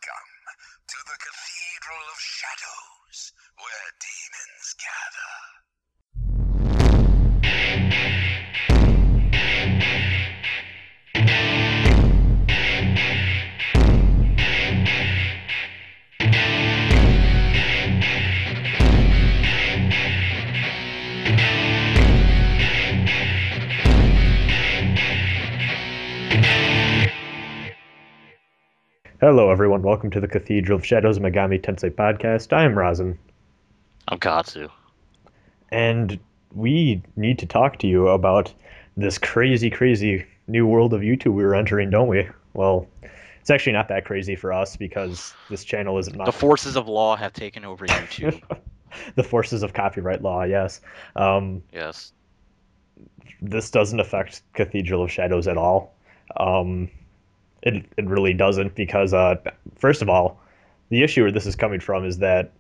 Welcome to the Cathedral of Shadows, where demons gather. Hello, everyone. Welcome to the Cathedral of Shadows Megami Tensei podcast. I am Rasen, I'm Katsu. and we need to talk to you about this crazy, crazy new world of YouTube we're entering, don't we? Well, it's actually not that crazy for us because this channel isn't The mine. forces of law have taken over YouTube. The forces of copyright law, yes. Um, Yes. this doesn't affect Cathedral of Shadows at all. Um, it really doesn't because, first of all, the issue where this is coming from is that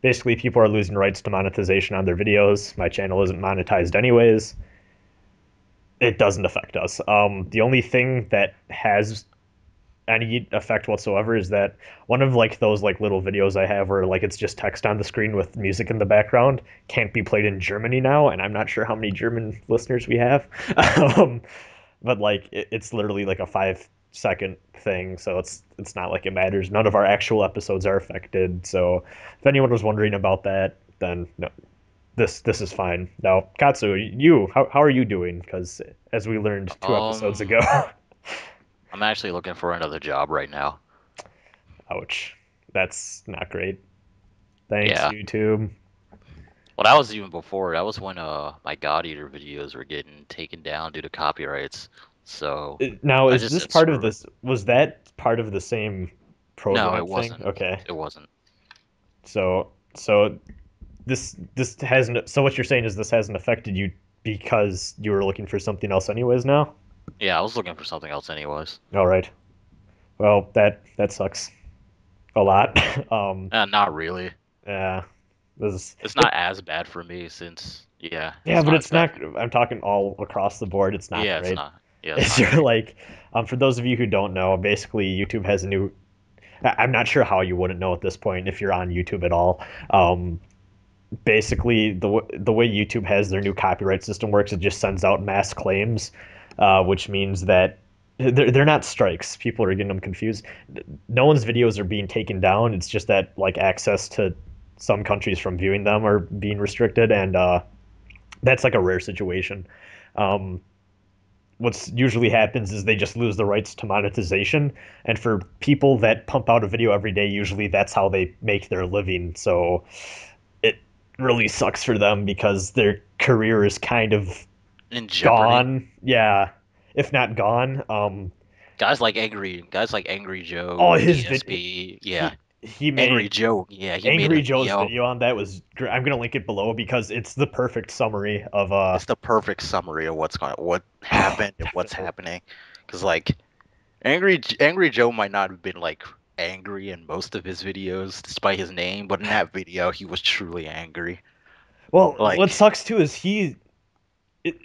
basically people are losing rights to monetization on their videos. My channel isn't monetized anyways. It doesn't affect us. The only thing that has any effect whatsoever is that one of like those like little videos I have where like it's just text on the screen with music in the background can't be played in Germany now, and I'm not sure how many German listeners we have. um, but like it's literally like a 5 second thing, so it's not like it matters. None of our actual episodes are affected. So if anyone was wondering about that, then no, this is fine. Now, Katsu, you how are you doing? Because as we learned 2 episodes ago, Um, I'm actually looking for another job right now. ouch, that's not great. Thanks, Yeah. YouTube. Well, that was even before. That was when my God Eater videos were getting taken down due to copyrights. So Now, I is just this said part of screw it. this? Was that part of the same No, program it thing? wasn't. Okay, It wasn't. so this hasn't. So what you're saying is this hasn't affected you because you were looking for something else anyways now? Yeah, I was looking for something else anyways. All right. Well, that sucks a lot. Not really. Yeah. This It's it, not as bad for me since, yeah, yeah, it's but not as it's bad not. for I'm talking all across the board. It's not Yeah, it's great. not. Yeah, it's It's not sort of great. like, for those of you who don't know, basically YouTube has a new. I'm not sure how you wouldn't know at this point if you're on YouTube at all. Basically, the way YouTube has their new copyright system works, it just sends out mass claims, which means that they're not strikes. People are getting them confused. No one's videos are being taken down. It's just that like access to some countries from viewing them are being restricted, and that's like a rare situation. Um, what's usually happens is they just lose the rights to monetization, and for people that pump out a video every day, usually that's how they make their living. So it really sucks for them because their career is kind of In Jeopardy. gone. Yeah, if not gone. Guys like Angry Oh, Joe, his vid DSP, yeah. he Angry made Joe, yeah, he made Angry a Joe's yo. video on that was I'm gonna link it below because it's the perfect summary of It's the perfect summary of what happened and what's definitely. happening. Cause like Angry Joe might not have been like angry in most of his videos, despite his name, but in that video he was truly angry. Well, what Like, sucks too is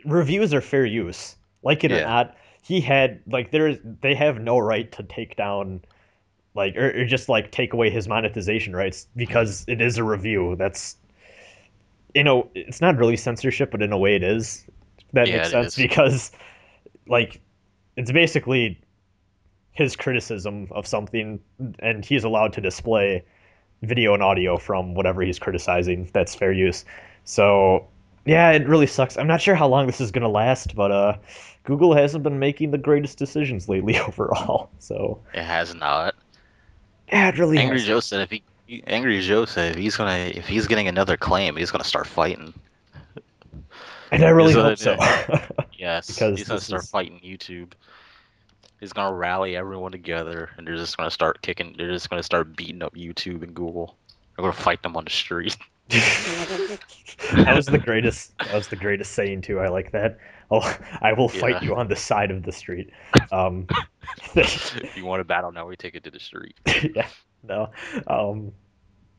reviews are fair use. Like it or yeah, not, he had like they have no right to take down like or just like take away his monetization rights because it is a review. That's it's not really censorship, but in a way it is. That yeah, makes it sense is. because like it's basically his criticism of something, and he's allowed to display video and audio from whatever he's criticizing. That's fair use. So yeah, it really sucks. I'm not sure how long this is gonna last, but Google hasn't been making the greatest decisions lately overall. So It has not. yeah, it really Angry has. Joe said Angry Joe said if he's getting another claim, he's gonna start fighting. And I He's really hope so. gonna Yes, Because he's gonna this start is fighting YouTube. He's gonna rally everyone together, and they're just gonna start kicking. They're just gonna start beating up YouTube and Google. They're gonna fight them on the street. that was the greatest saying too. I like that. Oh, I will fight Yeah. you on the side of the street. Um, If you want a battle now, we take it to the street. yeah, no. Um,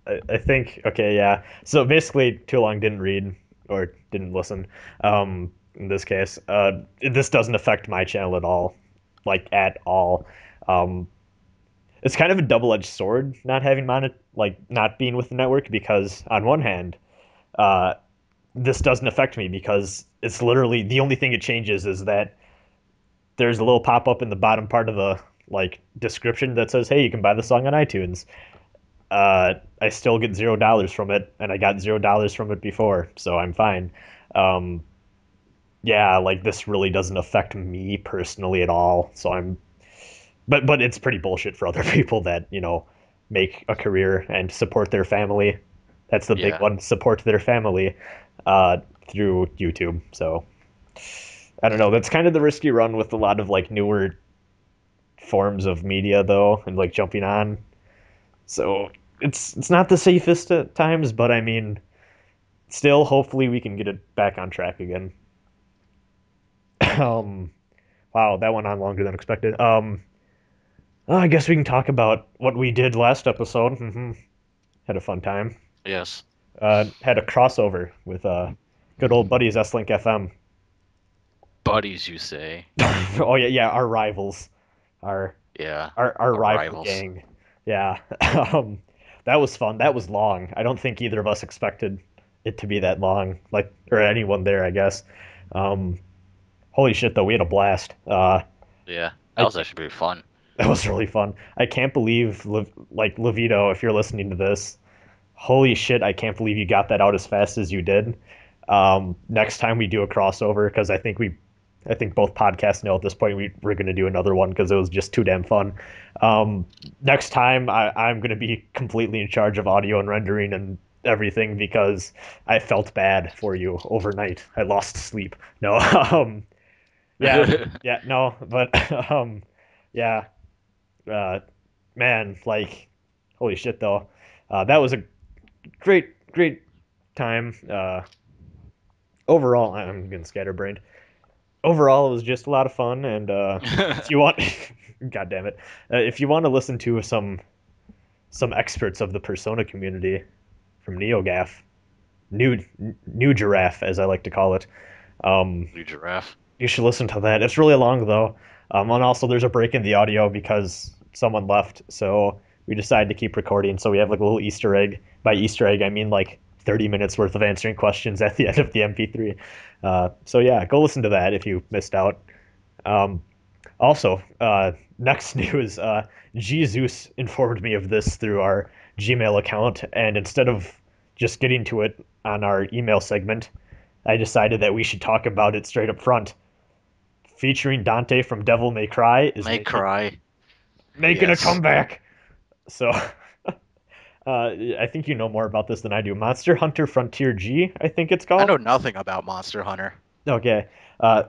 I think okay, yeah. So basically, too long didn't read or didn't listen. In this case, this doesn't affect my channel at all, like at all. Um, it's kind of a double-edged sword not having not being with the network, because on one hand, uh, this doesn't affect me because it's literally the only thing it changes is that there's a little pop-up in the bottom part of the description that says, "Hey, you can buy the song on iTunes." I still get $0 from it, and I got $0 from it before, so I'm fine. Um, yeah, like this really doesn't affect me personally at all. So but it's pretty bullshit for other people that make a career and support their family. That's the big Yeah. one: support their family uh, through YouTube. So I don't know. That's kind of the risky run with a lot of newer forms of media, though, and jumping on. So it's not the safest at times, but I mean, still, hopefully we can get it back on track again. um, wow, that went on longer than expected. I guess we can talk about what we did last episode. Had a fun time. Yes. Had a crossover with good old buddies S-Link FM. Buddies, you say? Oh yeah, yeah, our rivals, our Yeah. our Our rival rivals. gang. Yeah, um, that was fun. That was long. I don't think either of us expected it to be that long, or anyone there, I guess. Um, Holy shit, though, we had a blast. Yeah. That I was actually pretty fun. That was really fun. I can't believe, Levito, if you're listening to this, holy shit, I can't believe you got that out as fast as you did. Next time we do a crossover, because I think both podcasts know at this point we're going to do another one because it was just too damn fun. Next time I'm going to be completely in charge of audio and rendering and everything because I felt bad for you overnight. I lost sleep. No, yeah, yeah, no, but yeah, uh, man, holy shit, though, that was a great time. Overall, I'm getting scatterbrained. Overall, it was just a lot of fun, and if you want, god damn it, if you want to listen to some experts of the Persona community from NeoGAF, new giraffe as I like to call it, um, Blue giraffe. you should listen to that. It's really long though, and also there's a break in the audio because someone left, so we decided to keep recording. So we have a little Easter egg. By Easter egg, I mean 30 minutes worth of answering questions at the end of the MP3. So yeah, go listen to that if you missed out. Um, Also, next news, Jesus informed me of this through our Gmail account, and instead of just getting to it on our email segment, I decided that we should talk about it straight up front. Featuring Dante from Devil May Cry is May cry. making a Yes. comeback. So, I think you know more about this than I do. Monster Hunter Frontier G, I think it's I called. know nothing about Monster Hunter. Okay. Uh,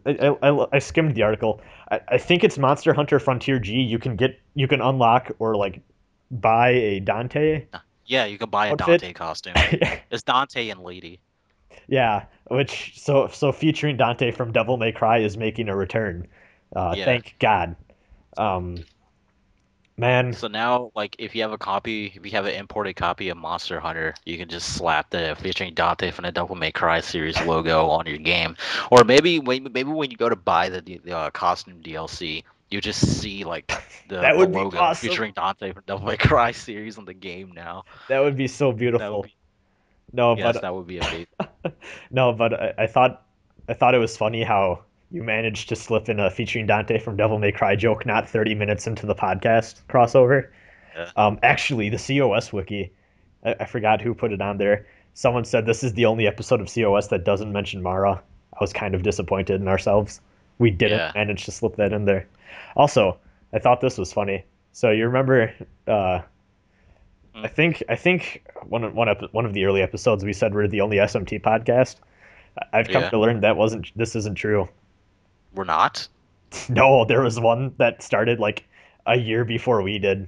I skimmed the article. I think it's Monster Hunter Frontier G. You can unlock or buy a Dante Yeah, you can buy a outfit. Dante costume. It's Dante and Lady. Yeah, which featuring Dante from Devil May Cry is making a return. Yeah. Thank God. Um, man, So now, if you have if you have an imported copy of Monster Hunter, you can just slap the featuring Dante from the Devil May Cry series logo on your game. Or maybe when you go to buy the costume DLC, you just see the that the would be logo awesome. featuring Dante from Devil May Cry series on the game now. That would be so That would beautiful. be No, Yes, but that would be amazing. no, but I thought it was funny how you managed to slip in a featuring Dante from Devil May Cry joke not 30 minutes into the podcast crossover. Yeah. Actually, the COS wiki, I forgot who put it on there. Someone said this is the only episode of COS that doesn't mention Mara. I was kind of disappointed in ourselves. We didn't Yeah. manage to slip that in there. Also, I thought this was funny. So you remember, Mm. I think one of the early episodes we said we're the only SMT podcast. I've come Yeah. to learn this isn't true. We're not? No, there was one that started a year before we did,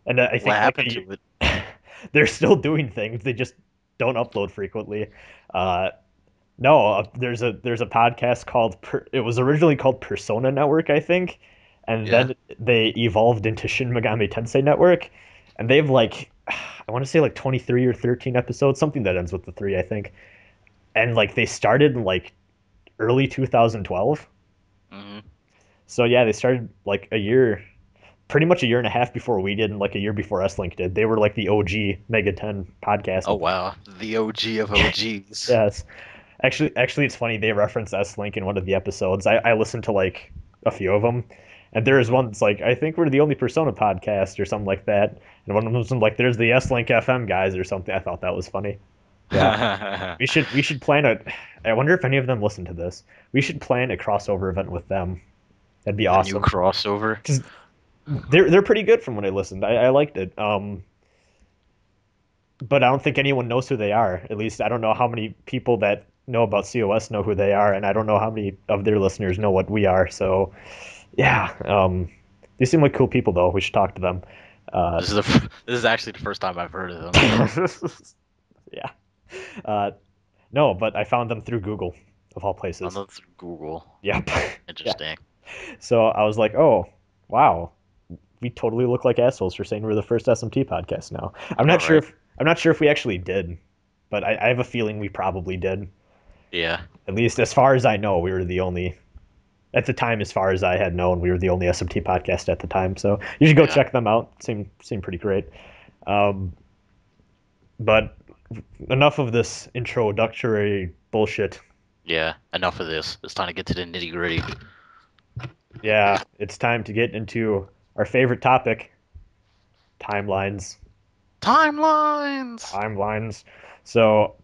and I What think happened to it? they're still doing things. They just don't upload frequently. Uh, no, there's a podcast called it was originally called Persona Network, I think, and Yeah. then they evolved into Shin Megami Tensei Network, and they have I want to say 23 or 13 episodes, something that ends with the three, I think, and they started in early 2012. Hmm. So yeah, they started a year pretty much a year and a half before we did, and like a year before S-Link did. They were like the OG MegaTen podcast. Oh wow, the OG of OGs. Yes. Actually, it's funny. They reference S-Link in one of the episodes. I listened to like a few of them, and there is one that's like, I think we're the only Persona podcast or something like that. And one of them's like, there's the S-Link FM guys or something. I thought that was funny. Yeah, we should plan a. I wonder if any of them listen to this. We should plan a crossover event with them. That'd be A new awesome. crossover. 'Cause they're pretty good from when I listened. I liked it. But I don't think anyone knows who they are. At least I don't know how many people that know about COS know who they are, and I don't know how many of their listeners know what we are. So, yeah, they seem like cool people, though. We should talk to them. This is actually the first time I've heard of them. Yeah. No, but I found them through Google, of all places. On Google. Yep. Interesting. Yeah. So I was like, oh, wow, we totally look like assholes for saying we're the first SMT podcast now. I'm not sure if we actually did, but I have a feeling we probably did. Yeah. At least as far as I know, we were the only. At the time, as far as I had known, we were the only SMT podcast at the time. So you should go check them out. Seem pretty great. But enough of this introductory bullshit. Yeah. Enough of this. It's time to get to the nitty gritty. Yeah, it's time to get into our favorite topic: timelines. Timelines. So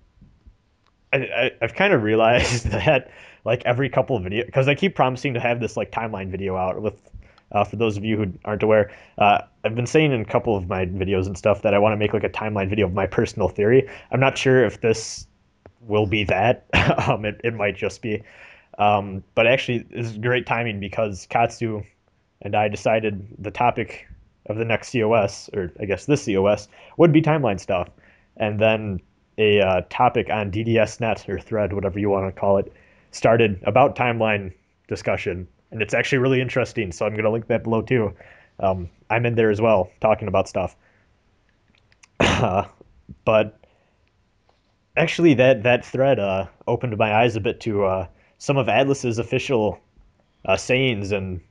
I've kind of realized that like every couple of videos, because I keep promising to have this like timeline video out with. For those of you who aren't aware, I've been saying in a couple of my videos and stuff that I want to make like a timeline video of my personal theory. I'm not sure if this will be that. It might just be. But actually, this is great timing because Katsu and I decided the topic of the next COS, or I guess this COS, would be timeline stuff. And then a topic on DDS-NET or thread, whatever you want to call it, started about timeline discussion. And it's actually really interesting, so I'm going to link that below too. I'm in there as well, talking about stuff. But actually, that thread opened my eyes a bit to some of Atlas's official sayings and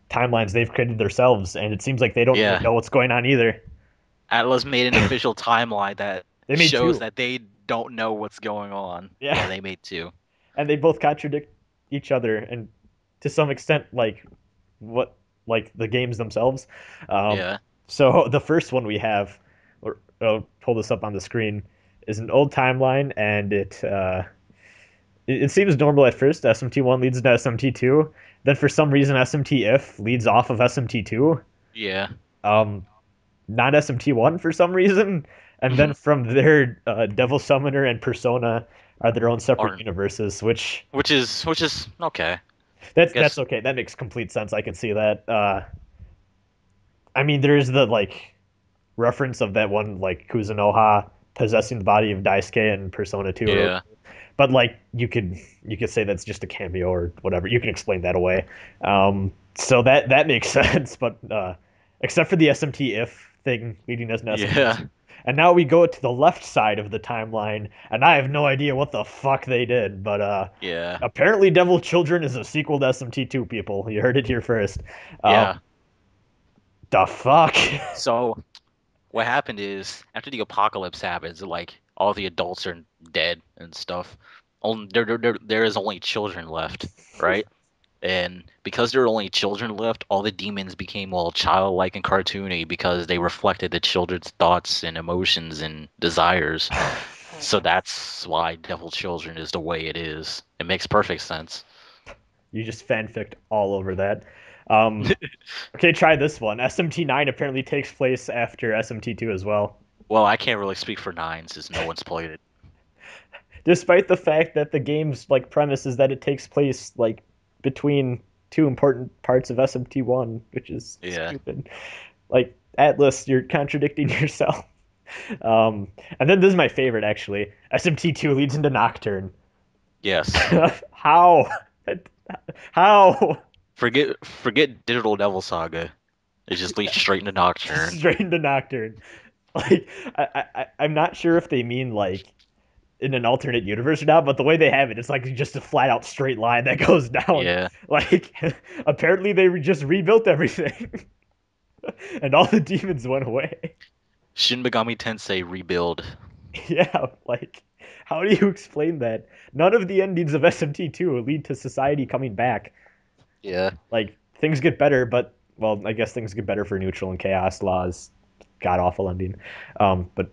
timelines they've created themselves, and it seems like they don't really know what's going on either. Atlas made an official timeline that shows two. that they don't know what's going on. Yeah, they made two. And they both contradict each other, and to some extent, like the games themselves. So the first one we have, I'll pull this up on the screen, is an old timeline, and it seems normal at first. SMT1 leads into SMT2. Then for some reason, SMT-if leads off of SMT2. Yeah. Not SMT1 for some reason. And then from there, Devil Summoner and Persona are their own separate universes, which is okay. That's okay. That makes complete sense. I can see that. I mean, there's the like reference of that one like Kuzunoha possessing the body of Daisuke in Persona 2. Yeah. But like you could say that's just a cameo or whatever. You can explain that away. So that makes sense. But except for the SMT-if thing leading us to SMT. Yeah. And now we go to the left side of the timeline, and I have no idea what the fuck they did, but apparently Devil Children is a sequel to SMT2, people. You heard it here first. Yeah. The fuck? So, what happened is, after the apocalypse happens, like, all the adults are dead and stuff. There is only children left, right? And because there are only children left, all the demons became all childlike and cartoony because they reflected the children's thoughts and emotions and desires. So that's why Devil Children is the way it is. It makes perfect sense. You just fanficked all over that. Okay, try this one. SMT9 apparently takes place after SMT2 as well. Well, I can't really speak for 9 since no one's played it. Despite the fact that the game's like premise is that it takes place like between two important parts of SMT1, which is stupid. Like, Atlas, you're contradicting yourself. And then this is my favorite, actually. SMT2 leads into Nocturne. Yes. How? Forget Digital Devil Saga. It just leads straight into Nocturne. Straight into Nocturne. Like, I'm not sure if they mean, like, in an alternate universe or not, but the way they have it, it's like just a flat out straight line that goes down. Yeah. Like, apparently they just rebuilt everything. and all the demons went away. Shin Megami Tensei Rebuild. Yeah, like, how do you explain that? None of the endings of SMT2 lead to society coming back. Yeah. Like, things get better, but, well, I guess things get better for neutral and chaos laws. God awful ending. But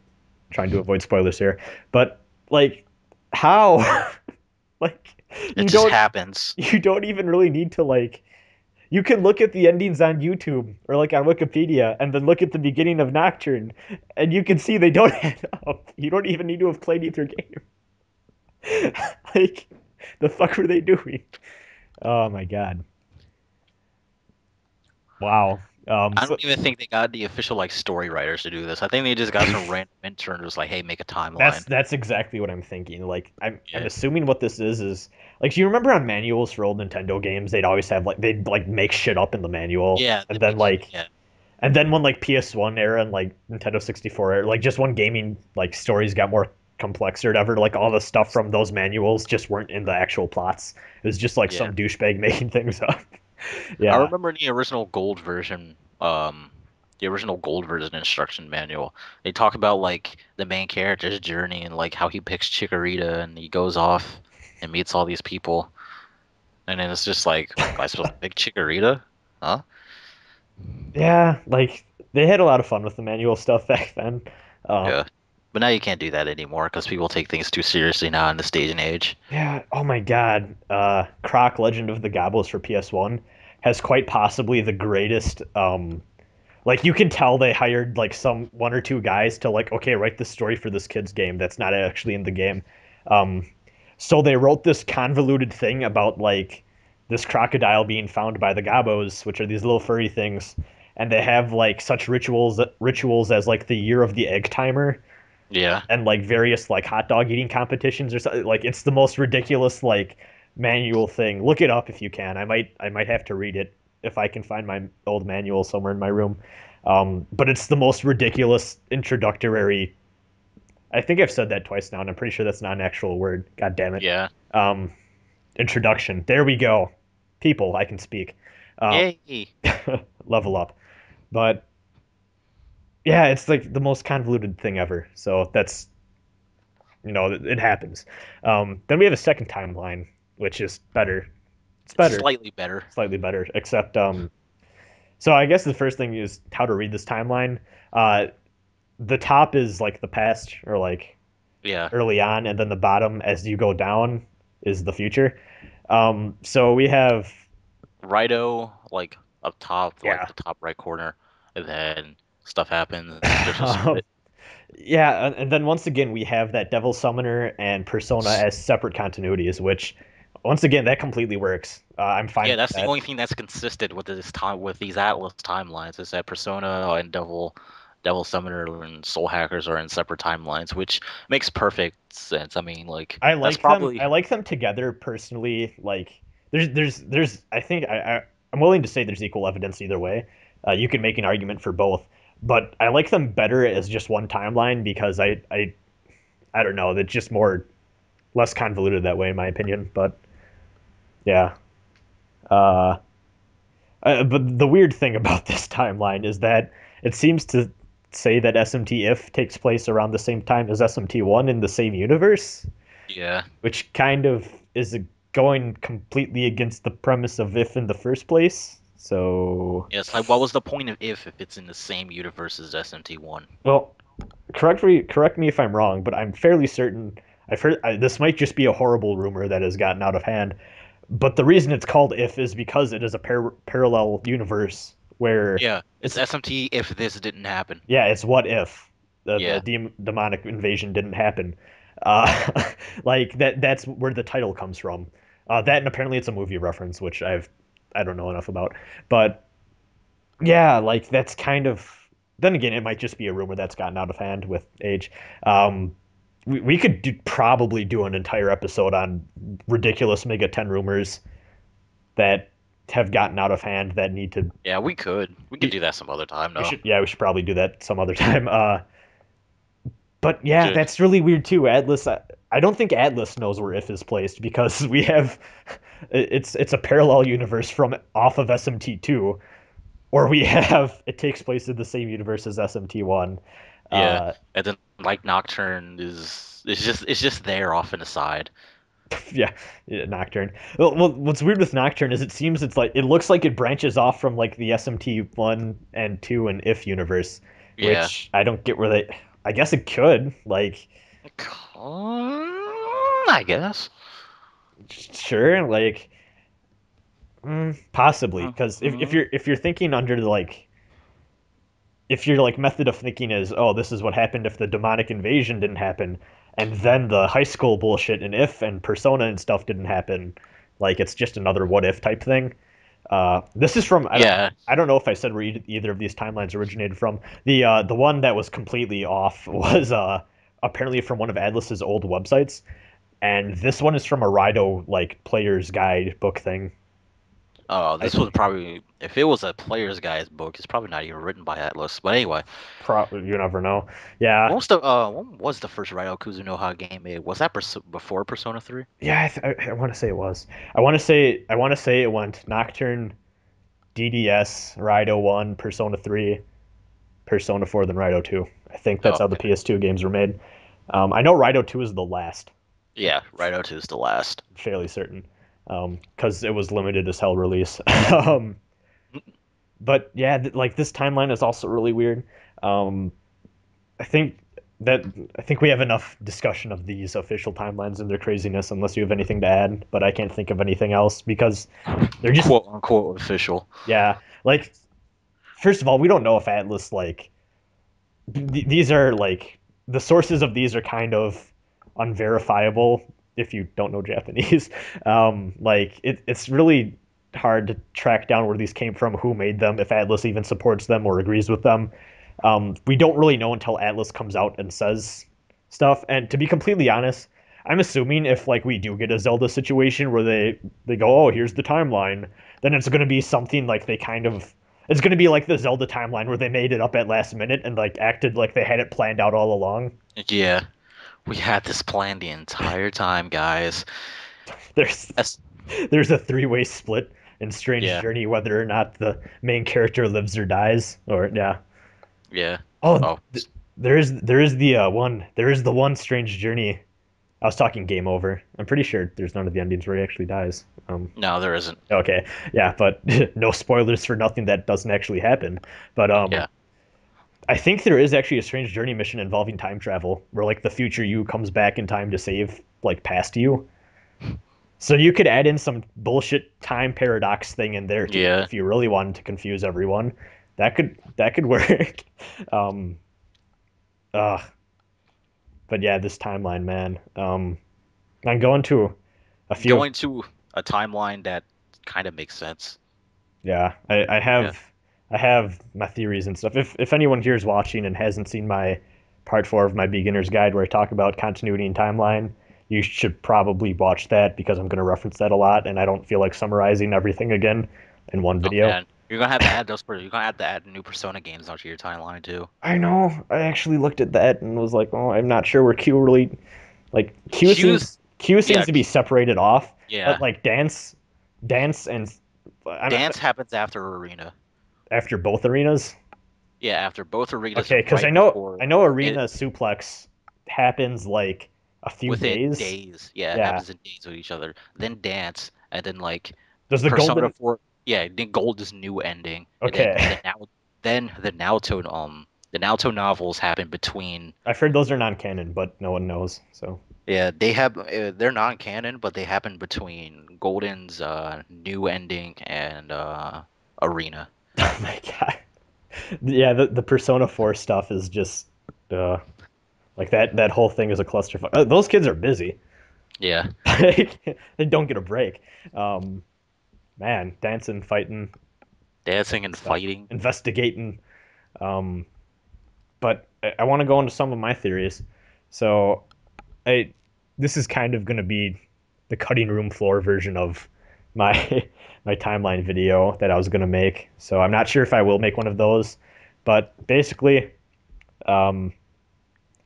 trying to avoid spoilers here. But, like, how? Like, It just happens. you don't even really need to, like, you can look at the endings on YouTube or like on Wikipedia and then look at the beginning of Nocturne and you can see they don't add up. You don't even need to have played either game. Like, the fuck were they doing? Oh my god. Wow. I So don't even think they got the official like story writers to do this. I think they just got some random intern just like, hey, make a timeline. that's exactly what I'm thinking. Like, I'm Yeah. assuming what this is like, do you remember on manuals for old Nintendo games they'd always have like they'd like make shit up in the manual Yeah. and then like Yeah. and then when like PS1 era and like Nintendo 64 era, like just when gaming like stories got more complex or whatever, like all the stuff from those manuals just weren't in the actual plots. It was just like Yeah. some douchebag making things up. I Yeah. remember in the original gold version instruction manual, they talk about like the main character's journey and like how he picks Chikorita and he goes off and meets all these people, and then it's just like, am I supposed to pick Chikorita? Huh? Yeah, like they had a lot of fun with the manual stuff back then. Um, Yeah. But now you can't do that anymore because people take things too seriously now in this stage and age. yeah, oh my God. Croc Legend of the Gobbles for PS1 has quite possibly the greatest like you can tell they hired like some one or two guys to like, okay, write the story for this kid's game that's not actually in the game. Um, so they wrote this convoluted thing about like this crocodile being found by the Gobos, which are these little furry things, and they have like such rituals as like the year of the egg timer Yeah. and like various like hot dog eating competitions or something. Like it's the most ridiculous like manual thing. Look it up if you can. I might have to read it if I can find my old manual somewhere in my room. But it's the most ridiculous introductory. I think I've said that twice now, and I'm pretty sure that's not an actual word. God damn it. Yeah. Um, Introduction. There we go. People, I can speak. Um, Yay. level up. But yeah, it's like the most convoluted thing ever. So that's it happens. Then we have a second timeline, which is better. It's It's better, slightly better. slightly better, except so I guess the first thing is how to read this timeline. Uh, the top is like the past or like Yeah. early on, and then the bottom as you go down is the future. So we have Righto, like up top, like yeah, the top right corner, and then stuff happens. There's a um, split. yeah, and then once again we have that Devil Summoner and Persona as separate continuities, which once again that completely works. I'm fine Yeah, with that's the that. only thing that's consistent with this time with these Atlas timelines is that Persona and Devil Summoner and Soul Hackers are in separate timelines, which makes perfect sense. I mean, like I that's like them. probably I like them together personally. Like there's. I think I'm willing to say there's equal evidence either way. You can make an argument for both, but I like them better as just one timeline because I don't know. It's just more less convoluted that way in my opinion. But yeah. Uh, but the weird thing about this timeline is that it seems to say that SMT if takes place around the same time as SMT1 in the same universe, yeah. which kind of is going completely against the premise of if in the first place. So, Yeah, it's like what was the point of if it's in the same universe as SMT1? well, correct me if I'm wrong, but I'm fairly certain I've heard this might just be a horrible rumor that has gotten out of hand. But the reason it's called if is because it is a parallel universe where Yeah, it's it's SMT if this didn't happen. yeah, it's what if the Yeah. demonic invasion didn't happen. Uh, like that's where the title comes from. That and apparently it's a movie reference, which I don't know enough about. But yeah, like that's kind of then again, it might just be a rumor that's gotten out of hand with age. Um, we could probably do an entire episode on ridiculous MegaTen rumors that have gotten out of hand that need to. Yeah, we could. We could do that some other time, We though. should yeah, we should probably do that some other time. But yeah, Good. that's really weird too. Atlas, I don't think Atlas knows where if is placed because we have it's a parallel universe from off of SMT2. or we have it takes place in the same universe as SMT1. Yeah, Uh, and then like Nocturne is it's just there off in the side. yeah, yeah, Nocturne. Well, what's weird with Nocturne is it seems it's like it looks like it branches off from like the SMT1 and 2 and If universe, Yeah. which I don't get where they. I guess it could like I guess. sure like possibly because Mhm. if you're thinking under the like if your like method of thinking is, oh, this is what happened if the demonic invasion didn't happen, and then the high school bullshit and If and Persona and stuff didn't happen, like it's just another what if type thing. This is from Yeah. I don't know if I said where either of these timelines originated from. The one that was completely off was apparently from one of Atlas's old websites, and this one is from a Rido like player's guide book thing. Oh, I this was probably if it was a player's guide book, it's probably not even written by Atlas. But anyway, you never know. Yeah, when was the first Ryo Kuzunoha game made? Was that before Persona 3? yeah. I want to say it was. I want to say it went Nocturne, DDS, Rido 1, Persona 3, Persona 4, then Rido 2. I think Oh, that's how the okay. PS2 games were made. I know Rido 2 is the last. Yeah, Ryo 2 is the last. Fairly certain, because it was limited as hell release. But yeah, like this timeline is also really weird. Um, I think that I think we have enough discussion of these official timelines and their craziness, unless you have anything to add. But I can't think of anything else because they're just Quote unquote official. yeah. Like first of all, we don't know if Atlas like these are like the sources of these are kind of unverifiable if you don't know Japanese. Like it's really hard to track down where these came from, who made them, if Atlas even supports them or agrees with them. We don't really know until Atlas comes out and says stuff. And to be completely honest, I'm assuming if like we do get a Zelda situation where they go, oh, here's the timeline, then it's going to be something like they kind of it's going to be like the Zelda timeline where they made it up at last minute and like acted like they had it planned out all along. Yeah, we had this plan the entire time, guys. There's That's, there's a three-way split in Strange yeah, Journey whether or not the main character lives or dies. Or yeah. yeah. Oh, Oh, there is the one Strange Journey. I was talking game over. I'm pretty sure there's none of the endings where he actually dies. no, there isn't. Okay, yeah, but no spoilers for nothing that doesn't actually happen. But Yeah. I think there is actually a Strange Journey mission involving time travel, where like the future you comes back in time to save like past you. So you could add in some bullshit time paradox thing in there too, Yeah. if you really wanted to confuse everyone. That could work. um, uh, but yeah, this timeline, man. I'm going to a few of Going to a timeline that kind of makes sense. yeah. Yeah. I have my theories and stuff. If anyone here is watching and hasn't seen my part 4 of my beginner's guide where I talk about continuity and timeline, you should probably watch that because I'm going to reference that a lot, and I don't feel like summarizing everything again in one Oh video. man, you're gonna have to add those. You're gonna have to add new Persona games onto your timeline too. I know. I actually looked at that and was like, oh, I'm not sure where Q really like Q's. Q seems Yeah. to be separated off, but Yeah. like dance and I'm Dance happens after Arena. after both arenas. Yeah, after both arenas Okay, are because right before I know it arena suplex happens like a few within days. days. Yeah, it Yeah. happens in days with each other. Then dance, and then like Does the Persona golden 4. Yeah, then Gold is new ending, and then okay? the Naoto novels happen between. I've heard those are non-canon, but no one knows. So Yeah, they're non-canon, but they happen between Golden's new ending and Arena. oh my god, yeah, the Persona 4 stuff is just uh, like that whole thing is a clusterfuck. Those kids are busy. Yeah, They don't get a break. Um, man, dancing, fighting, dancing and stuff, fighting. investigating. Um, but I want to go into some of my theories. So I this is kind of going to be the cutting room floor version of my my timeline video that I was going to make. So I'm not sure if I will make one of those, but basically, I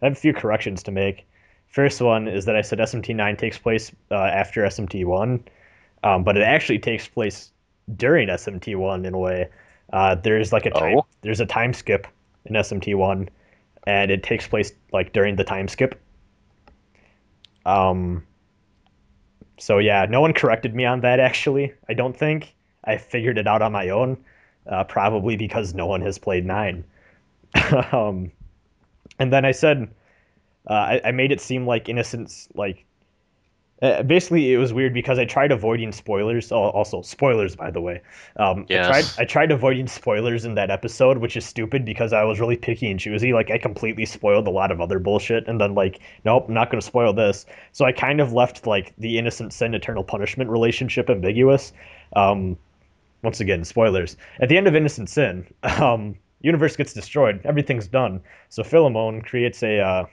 have a few corrections to make. First one is that I said SMT9 takes place after SMT1, but it actually takes place during SMT1 in a way. Oh, There's a time skip in SMT1, and it takes place like during the time skip. Um, so yeah, no one corrected me on that actually. I don't think I figured it out on my own, probably because no one has played 9. um, and then I said I made it seem like innocence, like basically, it was weird because I tried avoiding spoilers. Also, spoilers, by the way. yes. I tried avoiding spoilers in that episode, which is stupid because I was really picky and choosy. Like, I completely spoiled a lot of other bullshit, and then like, nope, I'm not going to spoil this. So I kind of left like the innocent sin, eternal punishment relationship ambiguous. Um, Once again, spoilers. At the end of Innocent Sin, universe gets destroyed, everything's done. So Philemon creates a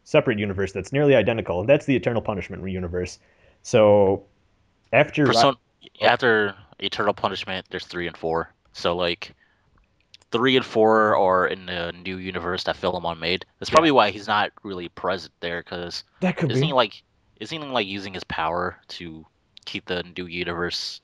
separate universe that's nearly identical, and that's the Eternal Punishment universe. So after Persona oh, after Eternal Punishment, there's 3 and 4. So like 3 and 4 are in the new universe that Philemon made. That's yeah, probably why he's not really present there, because that could isn't be. he like isn't he like using his power to keep the new universe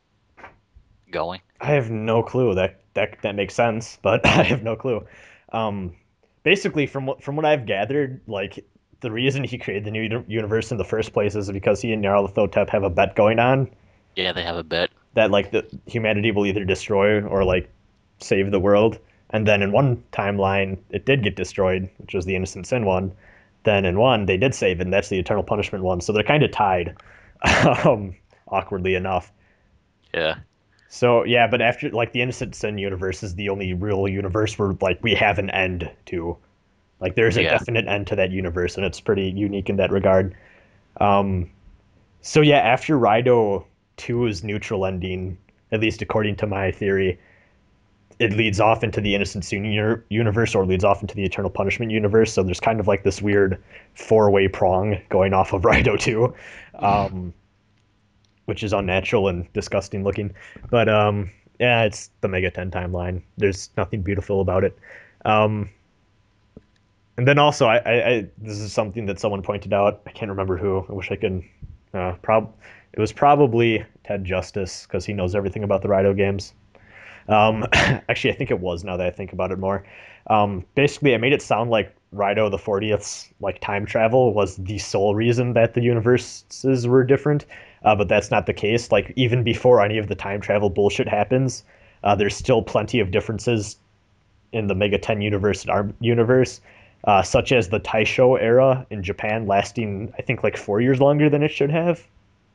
going? I have no clue. That makes sense, but I have no clue. Um, Basically, from what I've gathered, like the reason he created the new universe in the first place is because he and Nyarlathotep have a bet going on Yeah, they have a bet. that like the humanity will either destroy or like save the world. And then in one timeline, it did get destroyed, which was the Innocent Sin one. Then in one, they did save it, and that's the Eternal Punishment one. So they're kind of tied, awkwardly enough. Yeah, So yeah, but after like the Innocent Sin universe is the only real universe where like we have an end to. Like there's a yeah. definite end to that universe, and it's pretty unique in that regard. Um, so yeah, after Raido 2's neutral ending, at least according to my theory, it leads off into the Innocent Sin universe or leads off into the Eternal Punishment universe. So there's kind of like this weird four-way prong going off of Raido 2, um, which is unnatural and disgusting looking. But yeah, it's the MegaTen timeline. There's nothing beautiful about it. Um, and then also, this is something that someone pointed out. I can't remember who. I wish I could. It was probably Ted Justice because he knows everything about the Raido games. Actually, I think it was now that I think about it more. Basically, I made it sound like Raido the 40th's like time travel was the sole reason that the universes were different, but that's not the case. Like even before any of the time travel bullshit happens, there's still plenty of differences in the Mega 10 universe and our universe, such as the Taisho era in Japan lasting I think like 4 years longer than it should have.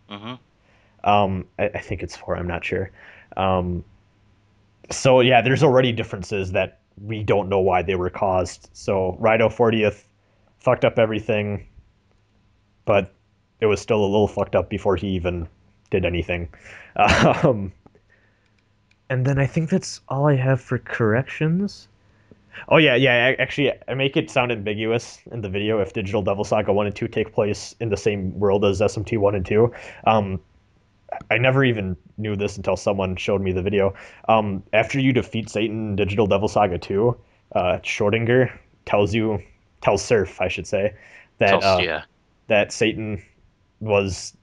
Hmm. I think it's 4. I'm not sure. Um, so yeah, there's already differences that we don't know why they were caused. So Rhino 40th fucked up everything, but it was still a little fucked up before he even did anything. Um, and then I think that's all I have for corrections. Oh yeah, yeah. Actually, I make it sound ambiguous in the video if Digital Devil Saga 1 and 2 take place in the same world as SMT 1 and 2. Um, I never even knew this until someone showed me the video. After you defeat Satan in Digital Devil Saga 2, Schrodinger tells Surf, I should say, that Yeah. that Satan was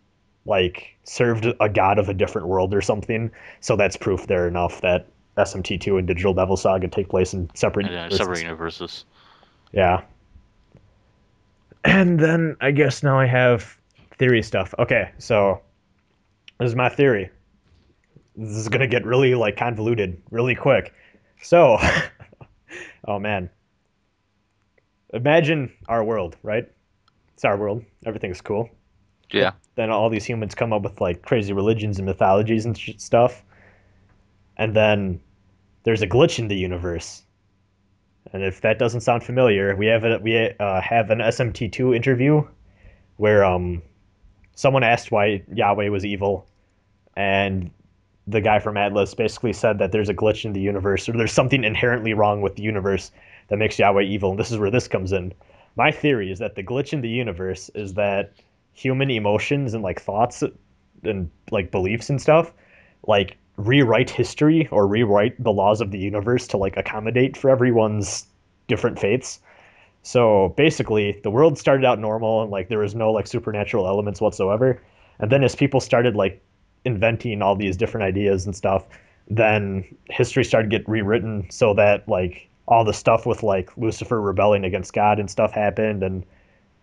like served a god of a different world or something. So that's proof there enough that SMT2 and Digital Devil Saga take place in separate And then separate universes. universes. Yeah. And then I guess now I have theory stuff. Okay, so this is my theory. This is gonna get really like convoluted really quick. So, oh man, imagine our world, right? It's our world. Everything's cool. But Yeah. then all these humans come up with like crazy religions and mythologies and stuff, and then there's a glitch in the universe. And if that doesn't sound familiar, we have an SMT2 interview where someone asked why Yahweh was evil, and the guy from Atlas basically said that there's a glitch in the universe, or there's something inherently wrong with the universe that makes Yahweh evil, and this is where this comes in. My theory is that the glitch in the universe is that human emotions and like thoughts and like beliefs and stuff like rewrite history or rewrite the laws of the universe to like accommodate for everyone's different faiths. So basically, the world started out normal and like there was no like supernatural elements whatsoever. And then as people started like inventing all these different ideas and stuff, then history started to get rewritten so that like all the stuff with like Lucifer rebelling against God and stuff happened, and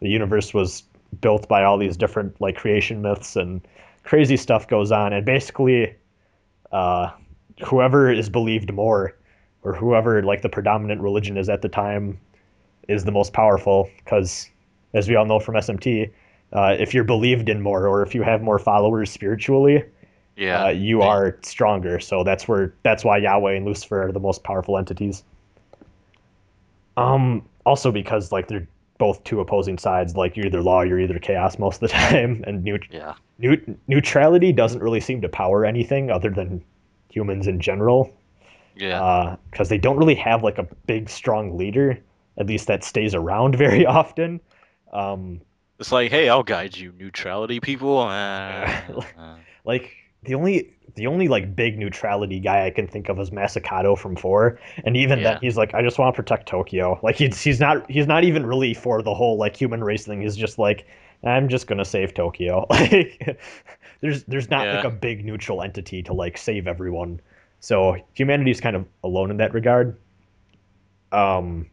the universe was built by all these different like creation myths and crazy stuff goes on, and basically uh, whoever is believed more, or whoever like the predominant religion is at the time, is the most powerful. Because as we all know from SMT, if you're believed in more, or if you have more followers spiritually, Yeah. you They, are stronger. So that's why Yahweh and Lucifer are the most powerful entities. Also because like they're both two opposing sides. Like you're either law, you're either chaos most of the time, and yeah. neutrality doesn't really seem to power anything other than humans in general. Yeah. Because they don't really have like a big strong leader, at least that stays around very often. Um, It's like, hey, I'll guide you, neutrality people. like the only like big neutrality guy I can think of is Masakato from 4, and even then Yeah. he's like, I just want to protect Tokyo. Like he's not even really for the whole like human race thing. He's just like, I'm just gonna save Tokyo. Like there's not like Yeah. a big neutral entity to like save everyone. So humanity's kind of alone in that regard. Um,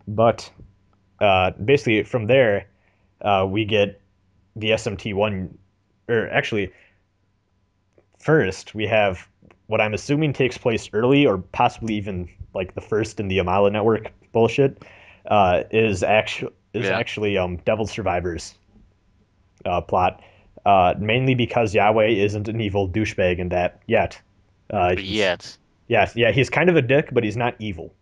but basically from there, we get the SMT1, or actually first, we have what I'm assuming takes place early, or possibly even like the first in the Amala network bullshit. Is Yeah. actually Devil Survivors plot. Mainly because Yahweh isn't an evil douchebag in that yet. He's Yet. Yeah, he's kind of a dick, but he's not evil.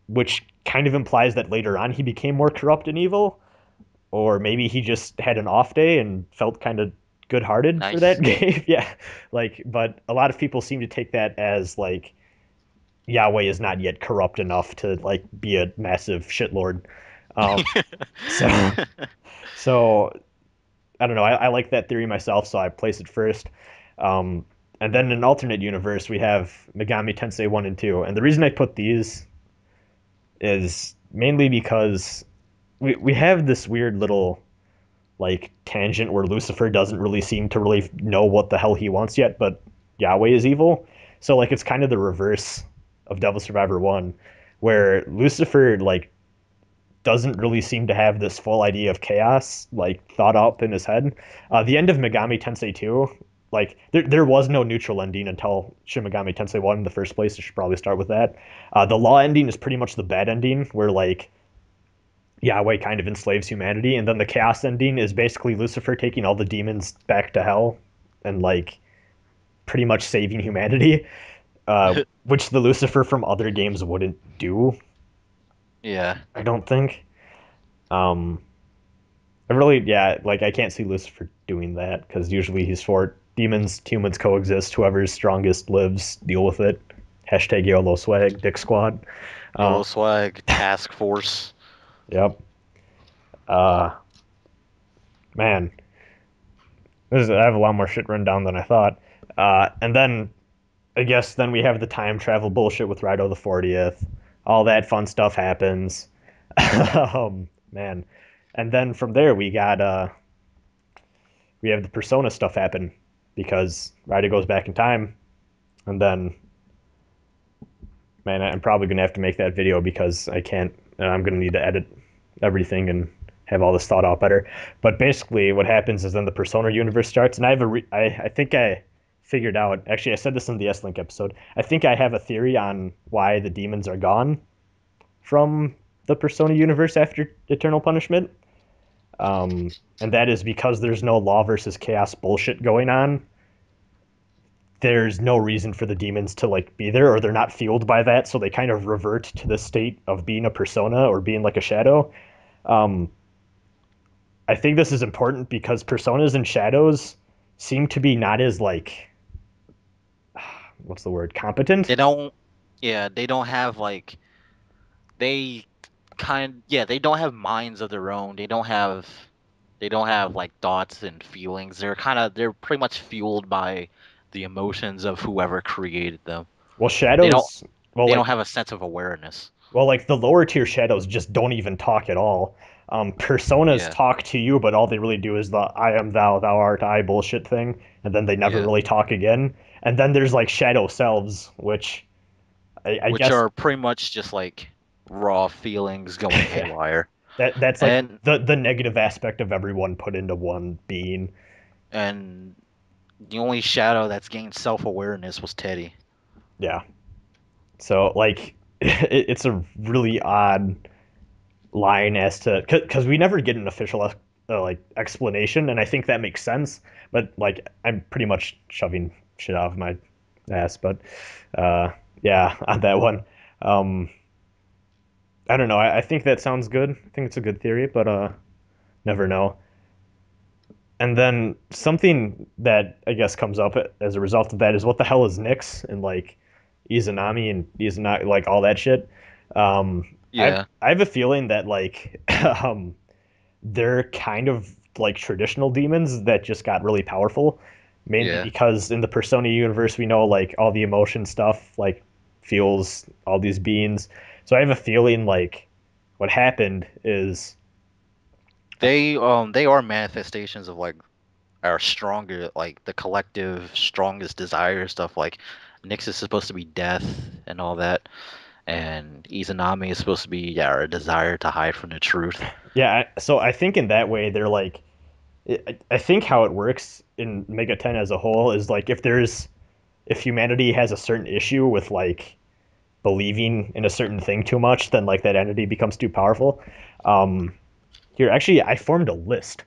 Which kind of implies that later on he became more corrupt and evil, or maybe he just had an off day and felt kind of good-hearted for that Nice. game. Yeah, like, but a lot of people seem to take that as like Yahweh is not yet corrupt enough to like be a massive shitlord. Um, so so I don't know. I like that theory myself, so I place it first. Um, and then in an alternate universe, we have Megami Tensei 1 and 2. And the reason I put these is mainly because we have this weird little like tangent where Lucifer doesn't really seem to really know what the hell he wants yet, but Yahweh is evil. So like it's kind of the reverse of Devil Survivor 1, where Lucifer like doesn't really seem to have this full idea of chaos like thought up in his head. The end of Megami Tensei 2, like there was no neutral ending until Shin Megami Tensei 1 in the first place. I should probably start with that. The law ending is pretty much the bad ending, where like Yahweh kind of enslaves humanity, and then the chaos ending is basically Lucifer taking all the demons back to hell and like pretty much saving humanity, which the Lucifer from other games wouldn't do. Yeah. I don't think. Um, I really, yeah, like I can't see Lucifer doing that because usually he's for demons, humans coexist. Whoever's strongest lives. Deal with it. Hashtag YOLO swag, Dick Squad. YOLO Um, swag, task force. yep. Uh, man, I have a lot more shit written down than I thought. And then I guess then we have the time travel bullshit with Rido the 40th. All that fun stuff happens. Man. And then from there we have the Persona stuff happen because Rido goes back in time, and then man, I'm probably gonna have to make that video because I can't. I'm gonna need to edit everything and have all this thought out better. But basically, what happens is then the Persona universe starts, and I think I figured out. Actually, I said this in the S-Link episode. I think I have a theory on why the demons are gone from the Persona universe after Eternal Punishment. And that is because there's no law versus chaos bullshit going on. There's no reason for the demons to like be there, or they're not fueled by that, so they kind of revert to the state of being a persona or being like a shadow. um I think this is important because personas and shadows seem to be not as like what's the word, competent. They don't. Yeah, they don't have like they yeah, they don't have minds of their own. They don't have like thoughts and feelings. They're pretty much fueled by the emotions of whoever created them. Well, They don't well they like don't have a sense of awareness. well like the lower tier shadows just don't even talk at all. Personas Yeah, talk to you, but all they really do is the I am thou, thou art I bullshit thing, and then they never yeah. really talk again. And then there's like shadow selves, which I Which guess are pretty much just like raw feelings going yeah, haywire. that's like And the negative aspect of everyone put into one being. and the only shadow that's gained self-awareness was Teddy. Yeah. So like it's a really odd line as to because we never get an official like explanation, and I think that makes sense. But like I'm pretty much shoving shit out of my ass. But uh, yeah, on that one, um, I don't know. I think that sounds good. I think it's a good theory, but never know. And then something that I guess comes up as a result of that is what the hell is Nyx and like Izanami and Izanagi, like all that shit. Yeah, I have a feeling that like they're kind of like traditional demons that just got really powerful, mainly yeah. because in the Persona universe we know like all the emotion stuff like fuels all these beings. So I have a feeling like what happened is They are manifestations of like our stronger, like the collective strongest desire stuff. Like Nyx is supposed to be death and all that, and Izanami is supposed to be, yeah, our desire to hide from the truth. yeah. So I think in that way they're like I think how it works in MegaTen as a whole is like if humanity has a certain issue with like believing in a certain thing too much, then like that entity becomes too powerful. Um, Here, actually, I formed a list.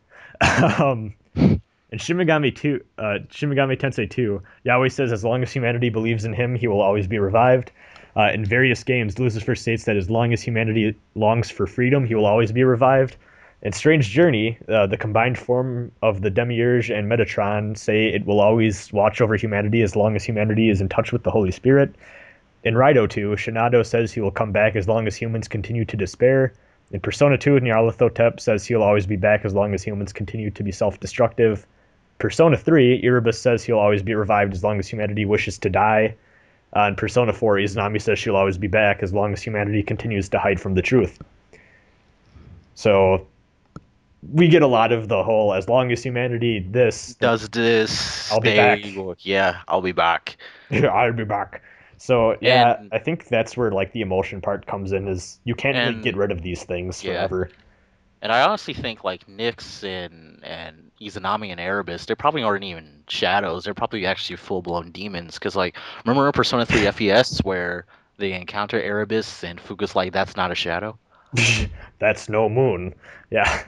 um, in Shin Megami Tensei 2, Yahweh says, as long as humanity believes in him, he will always be revived. In various games, Lucifer states that as long as humanity longs for freedom, he will always be revived. In Strange Journey, the combined form of the Demiurge and Metatron say it will always watch over humanity as long as humanity is in touch with the Holy Spirit. In Raido 2, Shinado says he will come back as long as humans continue to despair. In Persona 2, Nyarlathotep says he'll always be back as long as humans continue to be self-destructive. Persona 3, Erebus says he'll always be revived as long as humanity wishes to die. In Persona 4, Izanami says she'll always be back as long as humanity continues to hide from the truth. So we get a lot of the whole, as long as humanity this, then Does this? I'll be They back. will, yeah, I'll be back. I'll be back. So yeah, And I think that's where like the emotion part comes in is you can't really get and rid of these things yeah, forever. and I honestly think like Nyx and Izanami and Erebus, they probably aren't even shadows. They're probably actually full blown demons. Cause like, remember in Persona 3 FES where they encounter Erebus and Fuga's like, that's not a shadow. That's no moon. Yeah.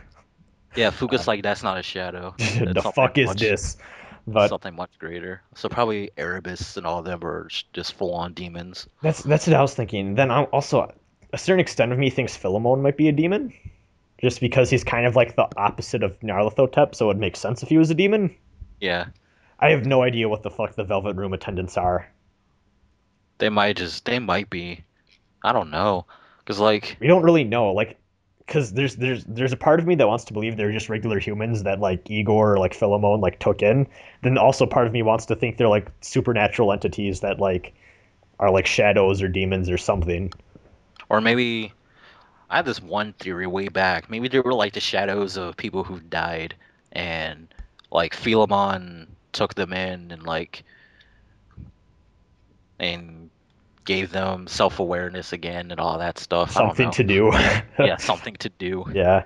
Yeah, Uh, Fuga's like, that's not a shadow. It's the fuck is this? But something much greater. So probably Erebus and all of them are just full on demons. that's what I was thinking. Then I'm also a certain extent of me thinks Philemon might be a demon, just because he's kind of like the opposite of Nyarlathotep, so it makes sense if he was a demon. Yeah, I have no idea what the fuck the Velvet Room attendants are. they might be. I don't know. Cause like, We don't really know, like, because there's a part of me that wants to believe they're just regular humans that like Igor or like Philemon like took in. Then also part of me wants to think they're like supernatural entities that like are like shadows or demons or something. or maybe I had this one theory way back. Maybe they were like the shadows of people who died, and like Philemon took them in and like and gave them self-awareness again and all that stuff. I don't Something know. to do. Yeah, something to do. Yeah.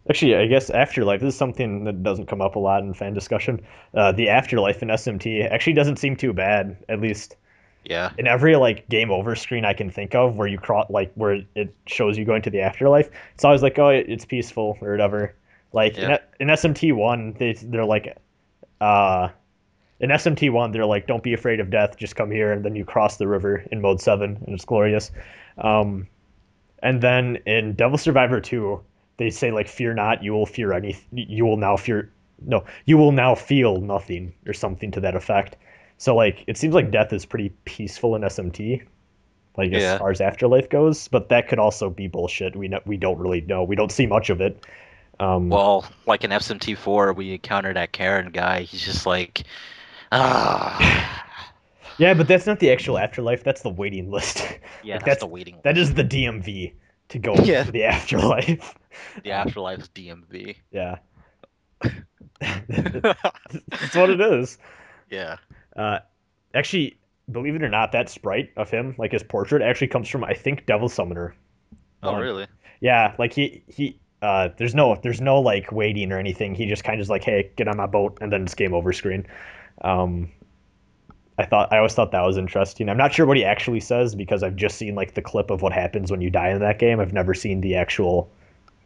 Actually, I guess Afterlife, this is something that doesn't come up a lot in fan discussion. The Afterlife in SMT actually doesn't seem too bad, at least Yeah, in every like game over screen I can think of where you cross like where it shows you going to the afterlife. It's always like, oh, it's peaceful or whatever. Like yeah. in SMT1, they're like uh in SMT1 they're like, don't be afraid of death, just come here, and then you cross the river in mode 7 and it's glorious. um and then in Devil Survivor 2 they say like, fear not, you will fear anything, you will now fear, no, you will now feel nothing or something to that effect. So like it seems like death is pretty peaceful in SMT, like as Yeah. far as afterlife goes, but that could also be bullshit. We don't really know. We don't see much of it. Um, Well, like in FMT4, we encounter that Karen guy. He's just like, ah, yeah, but that's not the actual afterlife. That's the waiting list. yeah, Like that's the waiting that is list. the DMV. to go Yeah. to the afterlife. The afterlife's DMV. Yeah, that's what it is. Yeah. Uh, Actually, believe it or not, that sprite of him, like his portrait, actually comes from I think Devil Summoner Oh, one. really? Yeah, like he there's no like waiting or anything. He just kind of is like, hey, get on my boat, and then it's game over screen. Um, I always thought that was interesting. I'm not sure what he actually says because I've just seen like the clip of what happens when you die in that game. I've never seen the actual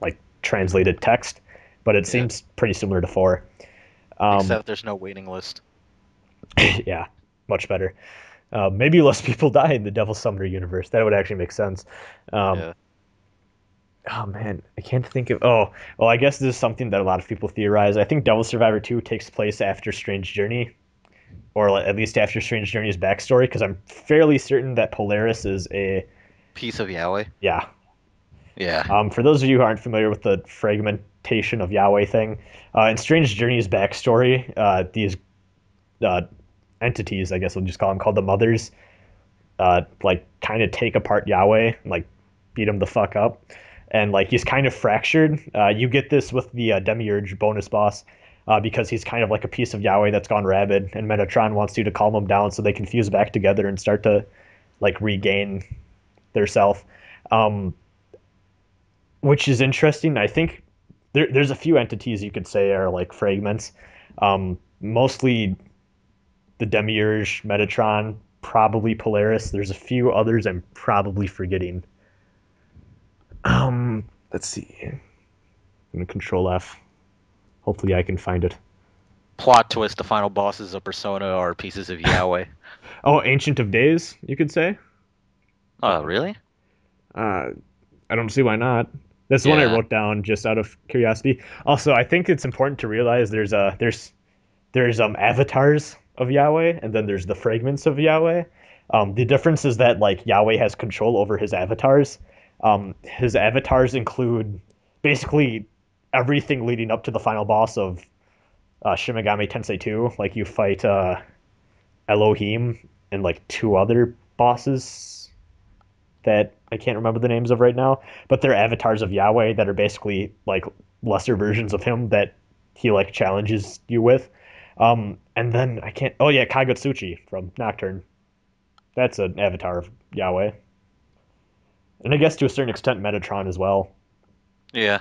like translated text, but it Yeah. seems pretty similar to 4. Except there's no waiting list. Yeah, much better. Maybe less people die in the Devil Summoner universe. That would actually make sense. Um, Yeah. oh man, I can't think of. Oh, well, I guess this is something that a lot of people theorize. I think Devil Survivor 2 takes place after Strange Journey, or at least after Strange Journey's backstory, because I'm fairly certain that Polaris is a Piece of Yahweh. yeah. Yeah. For those of you who aren't familiar with the fragmentation of Yahweh thing, in Strange Journey's backstory, these uh, entities, I guess we'll just call them, called the Mothers, like kind of take apart Yahweh, and, like beat him the fuck up, and like he's kind of fractured. You get this with the Demiurge bonus boss. Because he's kind of like a piece of Yahweh that's gone rabid, and Metatron wants you to calm him down so they can fuse back together and start to like regain their self. Um, which is interesting. I think there's a few entities you could say are like fragments. Mostly the Demiurge, Metatron, probably Polaris. There's a few others I'm probably forgetting. Let's see. I'm gonna Control F. Hopefully I can find it. Plot twist: the final bosses of Persona are pieces of Yahweh. Oh, Ancient of Days, you could say. Oh, really? Uh, I don't see why not. That's the one I Yeah. wrote down just out of curiosity. Also, I think it's important to realize there's avatars of Yahweh, and then there's the fragments of Yahweh. The difference is that like Yahweh has control over his avatars. His avatars include basically everything leading up to the final boss of Shin Megami Tensei 2. Like you fight Elohim and like 2 other bosses that I can't remember the names of right now, but they're avatars of Yahweh that are basically like lesser versions of him that he like challenges you with. And then I can't. Oh yeah, Kagutsuchi from Nocturne. That's an avatar of Yahweh, and I guess to a certain extent Metatron as well. Yeah.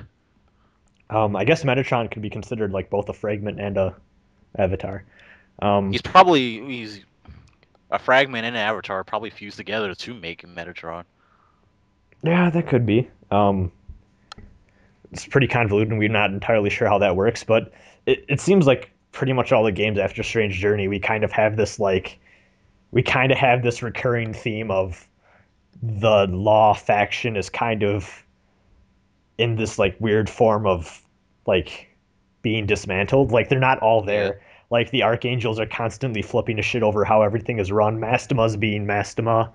I guess Metatron could be considered like both a fragment and a avatar. Um, He's a fragment and an avatar probably fused together to make Metatron. yeah, that could be. It's pretty convoluted, and we're not entirely sure how that works, but it seems like pretty much all the games after Strange Journey, we kind of have this recurring theme of the law faction is kind of in this like weird form of like being dismantled. Like they're not all Yeah. there. Like the archangels are constantly flipping a shit over how everything is run. Mastima's being Mastema.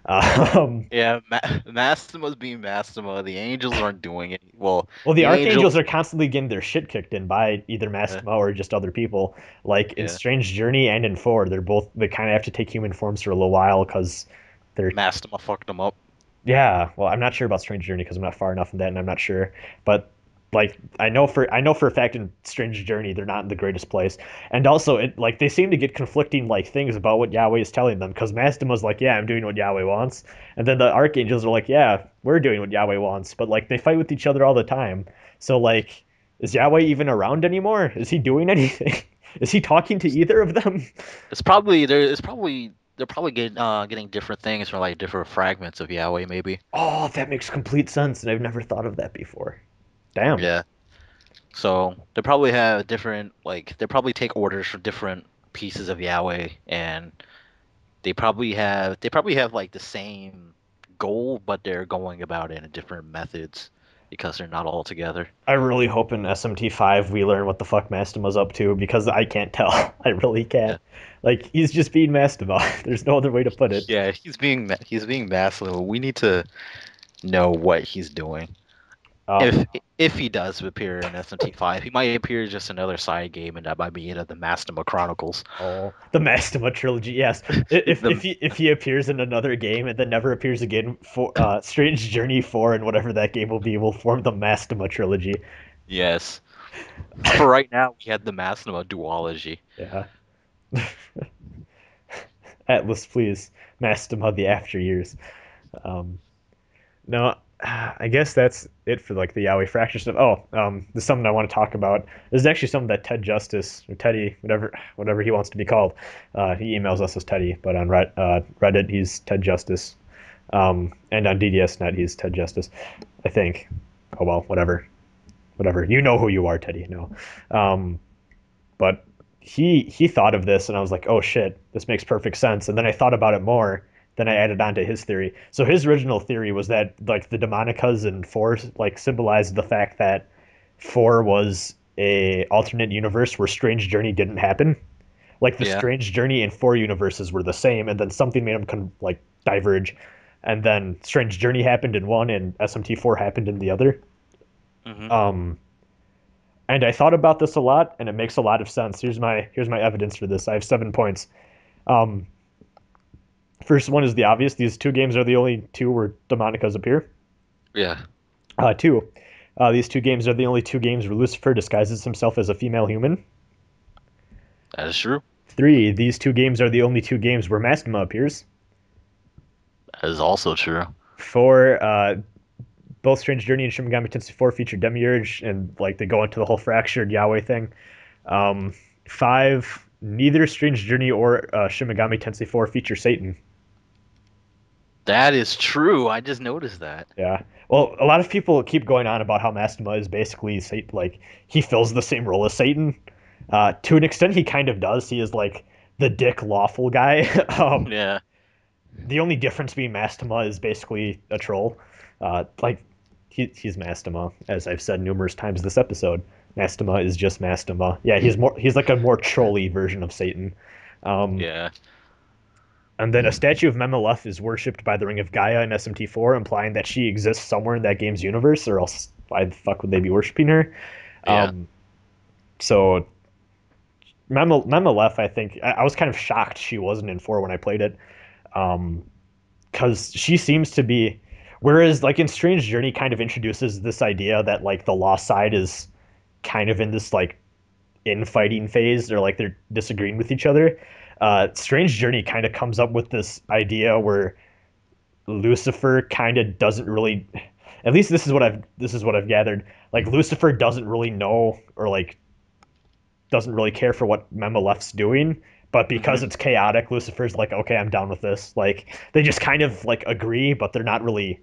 Um, Yeah, Mastima's being Mastema. The angels aren't doing it. Well, well, the the archangels angels. are constantly getting their shit kicked in by either Yeah, Mastema or just other people. Like in yeah. Strange Journey and in 4, they kind of have to take human forms for a little while because they're Mastema fucked them up. yeah, well, I'm not sure about Strange Journey because I'm not far enough in that, and I'm not sure. But like, I know for a fact in Strange Journey they're not in the greatest place, and also it like they seem to get conflicting like things about what Yahweh is telling them. Because Mastima's like, yeah, I'm doing what Yahweh wants, and then the archangels are like, yeah, we're doing what Yahweh wants, but like they fight with each other all the time. So like, is Yahweh even around anymore? Is he doing anything? Is he talking to either of them? It's probably there. It's probably they're probably getting different things from like different fragments of Yahweh, maybe. Oh, that makes complete sense, and I've never thought of that before. Damn. Yeah. So they probably have different like they probably take orders from different pieces of Yahweh, and they probably have like the same goal, but they're going about it in different methods because they're not all together. I really hope in SMT5 we learn what the fuck Mastima's up to because I can't tell. I really Yeah. can't. Like he's just being Mastima. There's no other way to put it. Yeah, he's being massive. We need to know what he's doing. If if he does appear in SMT5, he might appear just another side game, and that might be the Mastema Chronicles. Oh, the Mastema trilogy. Yes, The if he appears in another game and then never appears again for Strange Journey 4 and whatever that game will be, will form the Mastema trilogy. yes, for right now we had the Mastema duology. Yeah. Atlas, please. Mastema the After Years. Um, no, I guess that's it for like the Yaoi Fracture stuff. Oh, there's something I want to talk about. This is actually something that Ted Justice or Teddy, whatever he wants to be called, he emails us as Teddy, but on Reddit he's Ted Justice, and on DDS-NET he's Ted Justice, I think. Oh well, whatever. You know who you are, Teddy. No, but he thought of this, and I was like, oh shit, this makes perfect sense. And then I thought about it more. Then I added on to his theory. So his original theory was that like the Demonicas and four like symbolized the fact that four was a alternate universe where Strange Journey didn't happen. Like the Yeah. Strange Journey and four universes were the same, and then something made them like diverge, and then Strange Journey happened in one, and SMT4 happened in the other. Hmm. Um, and I thought about this a lot, and it makes a lot of sense. Here's my evidence for this. I have 7 points. Um, First one is the obvious. These two games are the only two where Demonicas appear. Yeah, Two, these two games are the only two games where Lucifer disguises himself as a female human. that is true. Three, these two games are the only two games where Mastema appears. That is also true. Four, both Strange Journey and Shin Megami Tensei 4 feature Demiurge, and like they go into the whole fractured Yahweh thing. Five, neither Strange Journey or Shin Megami Tensei 4 feature Satan. That is true. I just noticed that. Yeah. Well, a lot of people keep going on about how Mastema is basically like he fills the same role as Satan. To an extent, he kind of does. He is like the dick lawful guy. Yeah. The only difference being Mastema is basically a troll. Like he's Mastema, as I've said numerous times this episode. Mastema is just Mastema. Yeah, he's like a more trolly version of Satan. Um, Yeah. and then a statue of Memelef is worshipped by the Ring of Gaia in SMT4, implying that she exists somewhere in that game's universe, or else why the fuck would they be worshipping her? Yeah. So Memelef, I think I was kind of shocked she wasn't in 4 when I played it, because she seems to be. Whereas like in Strange Journey, kind of introduces this idea that like the lost side is kind of in this like infighting phase, or like they're disagreeing with each other. Strange Journey kind of comes up with this idea where Lucifer kind of doesn't really, at least this is what I've gathered. Like Lucifer doesn't really know, or like doesn't really care for what Memelef's doing, but because Hmm. it's chaotic, Lucifer's like, okay, I'm down with this. Like they just kind of like agree, but they're not really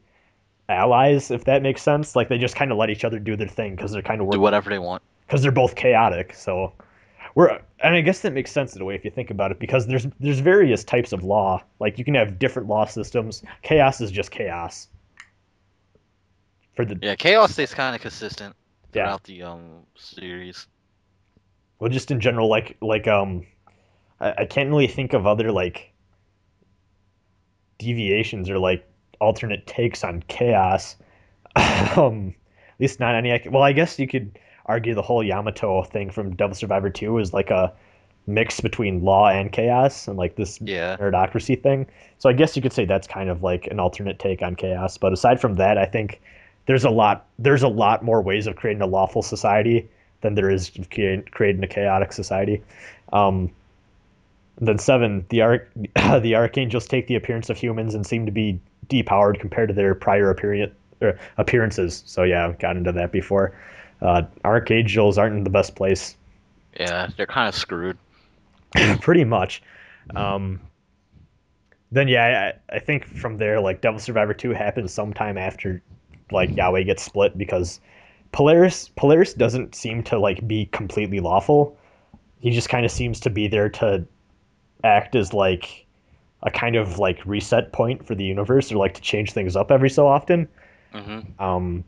allies, if that makes sense. Like they just kind of let each other do their thing because they're kind of Do working whatever they want. because they're both chaotic. So and I guess that makes sense in a way if you think about it, because there's various types of law. Like you can have different law systems. Chaos is just chaos. For the Yeah, chaos stays kind of consistent Yeah, throughout the series. well, just in general, I can't really think of other like deviations or like alternate takes on chaos. At least not any. Well, I guess you could argue the whole Yamato thing from Devil Survivor 2 is like a mix between law and chaos, and like this Yeah. meritocracy thing. So I guess you could say that's kind of like an alternate take on chaos. But aside from that, I think there's a lot more ways of creating a lawful society than there is of creating a chaotic society. Um, and then seven, the archangels take the appearance of humans and seem to be depowered compared to their prior appearances. So yeah, I've gotten into that before. Archangels aren't in the best place, Yeah, they're kind of screwed. pretty much. Um, then yeah, I think from there, like Devil Survivor 2 happens sometime after like Yahweh gets split, because Polaris doesn't seem to like be completely lawful. He just kind of seems to be there to act as like a kind of like reset point for the universe, or like to change things up every so often. Hmm. Um,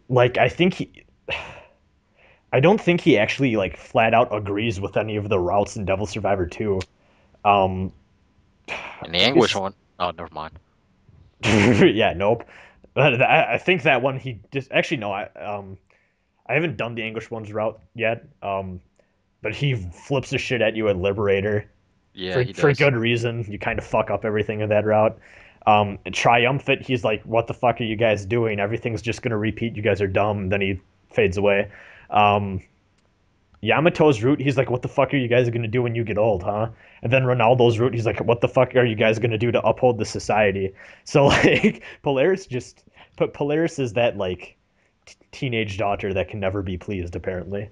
like I don't think he actually like flat out agrees with any of the routes in Devil Survivor 2. Um, And the I anguish guess one. Oh, never mind. yeah, nope. I think that one he just actually no, I haven't done the English ones route yet. But he flips the shit at you at Liberator Yeah, he for does. good reason. You kind of fuck up everything in that route. Triumphant, he's like, "What the fuck are you guys doing? Everything's just gonna repeat. You guys are dumb." Then he fades away. Um, Yamato's route, he's like, "What the fuck are you guys gonna do when you get old, huh?" And then Ronaldo's route, he's like, "What the fuck are you guys gonna do to uphold the society?" So like, Polaris is that like teenage daughter that can never be pleased apparently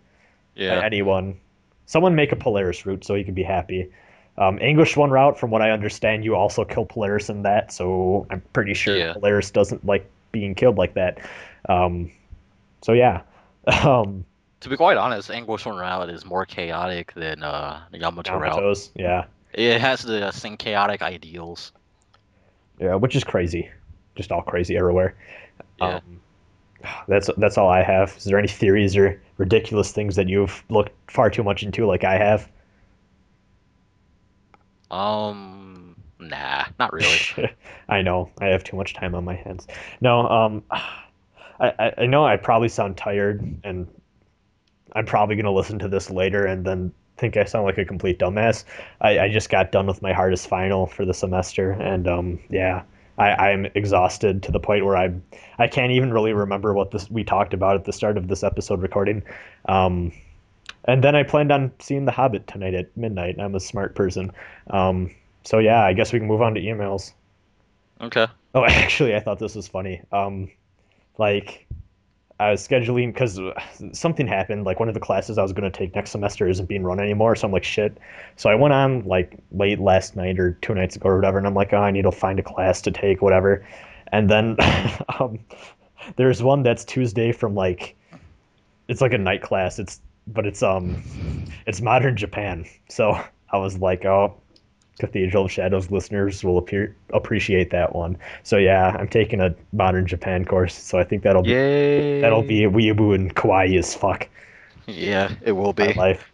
by Yeah, anyone. Someone make a Polaris route so he can be happy. English one route, from what I understand, you also kill Polaris in that, so I'm pretty sure yeah. Polaris doesn't like being killed like that. Um, so yeah. Um, To be quite honest, English Route is more chaotic than Yamato Route. Yamato's, yeah. It has the same chaotic ideals. Yeah, which is crazy. Just all crazy everywhere. Yeah. Um, that's all I have. Is there any theories or ridiculous things that you've looked far too much into like I have? Nah, not really. I know. I have too much time on my hands. No, I know I probably sound tired, and I'm probably gonna listen to this later and then think I sound like a complete dumbass. I just got done with my hardest final for the semester, and yeah, I'm exhausted to the point where I can't even really remember what this we talked about at the start of this episode recording. Um, and then I planned on seeing The Hobbit tonight at midnight. I'm a smart person. Um, so yeah, I guess we can move on to emails. Okay. Oh, actually, I thought this was funny. Like I was scheduling because something happened. Like one of the classes I was going to take next semester isn't being run anymore, so I'm like shit. So I went on like late last night or 2 nights ago or whatever, and I'm like, oh, I need to find a class to take, whatever. And then um, there's one that's Tuesday from like it's like a night class. It's modern Japan. So I was like, oh, Cathedral of Shadows listeners will appreciate that one. So yeah, I'm taking a modern Japan course. So I think that'll be Yay. weeaboo and kawaii as fuck Yeah, it will my be. life.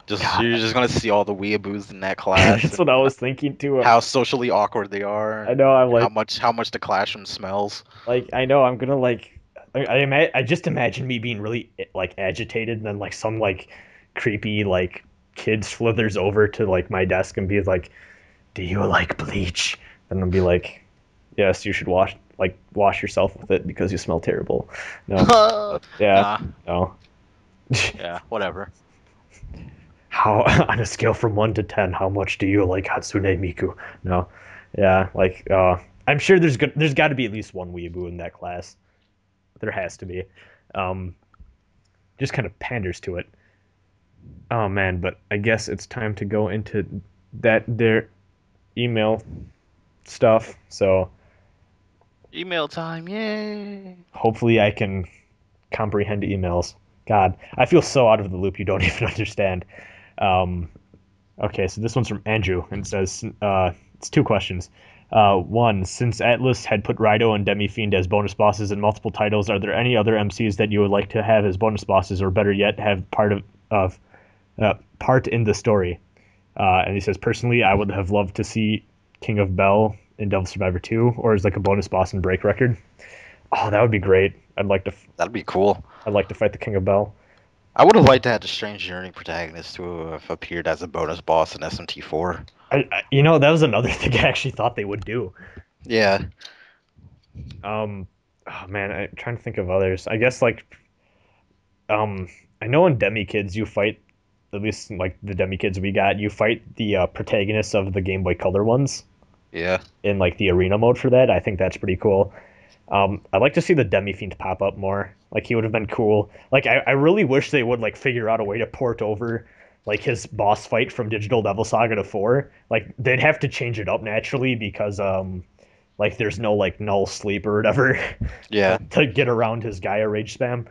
Just God, you're just gonna see all the weeaboos in that class that's what I and was thinking too. how socially awkward they are I know I'm and how like much the classroom smells. I know I'm gonna like I just imagine me being really like agitated and then like some like creepy like kid slithers over to like my desk and be like, "Do you like bleach?" And I'll be like, "Yes, you should wash yourself with it because you smell terrible." No, but yeah, Nah, no. yeah, whatever. How on a scale from 1 to 10, how much do you like Hatsune Miku? No, yeah, like I'm sure there's got to be at least one weeaboo in that class. There has to be. Um, just kind of panders to it. Oh man, but I guess it's time to go into their email stuff. So Email time, yay! hopefully I can comprehend emails. God, I feel so out of the loop. You don't even understand. Um, Okay, so this one's from Andrew and it says it's two questions. One, since Atlas had put Rido and Demi-Fiend as bonus bosses in multiple titles, are there any other MCs that you would like to have as bonus bosses, or better yet, have part in the story? And he says, personally, I would have loved to see King of Bell in Devil Survivor 2, or as like a bonus boss in Break Record. Oh, that would be great. That'd be cool. I'd like to fight the King of Bell. I would have liked to have the Strange Journey protagonist to have appeared as a bonus boss in SMT4. That was another thing I actually thought they would do. Yeah, Oh man, I'm trying to think of others. I guess like um, I know in Demi Kids you fight at least like the Demi Kids we got. You fight the protagonists of the Game Boy Color ones yeah, in like the arena mode for that. I think that's pretty cool. I'd like to see the Demi Fiend pop up more. Like he would have been cool. Like I really wish they would like figure out a way to port over like his boss fight from Digital Devil Saga to 4. Like they'd have to change it up naturally because like there's no like null sleep or whatever yeah. to get around his Gaia rage spam.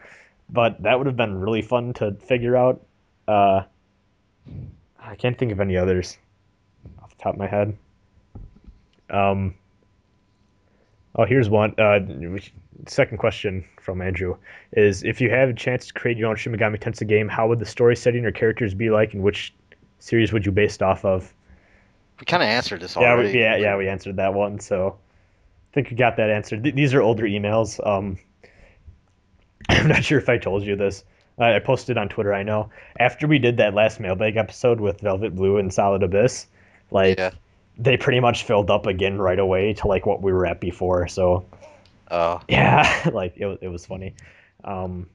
But that would have been really fun to figure out. Uh, I can't think of any others off the top of my head. Um, oh, here's one. Second question from Andrew is: if you have a chance to create your own Shin Megami Tensei game, how would the story setting or characters be like, and which series would you base it off of? We kind of answered this Yeah, already. yeah, we answered that one. So think you got that answered. These are older emails. I'm not sure if I told you this. I posted on Twitter, I know. After we did that last mailbag episode with Velvet Blue and Solid Abyss, like Yeah. they pretty much filled up again right away to like what we were at before. So Oh. yeah, like it was funny. Um,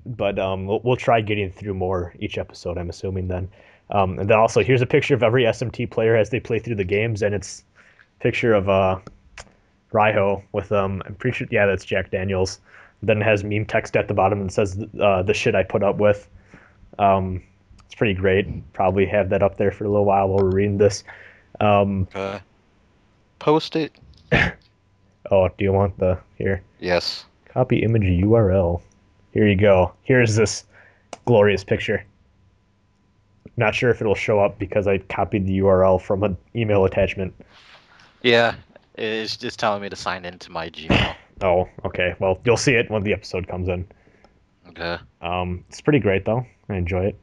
but we'll try getting through more each episode, I'm assuming then. And then also here's a picture of every SMT player as they play through the games, and it's a picture of Raiho with I'm pretty sure, yeah, that's Jack Daniels. Then it has meme text at the bottom and says the shit I put up with. It's pretty great. Probably have that up there for a little while while we're reading this. Okay. Post it. Oh, do you want the here? Yes. Copy image URL. Here you go. Here's this glorious picture. Not sure if it'll show up because I copied the URL from an email attachment. Yeah. It's just telling me to sign into my Gmail. Oh, okay. Well, you'll see it when the episode comes in. Okay. It's pretty great though. I enjoy it.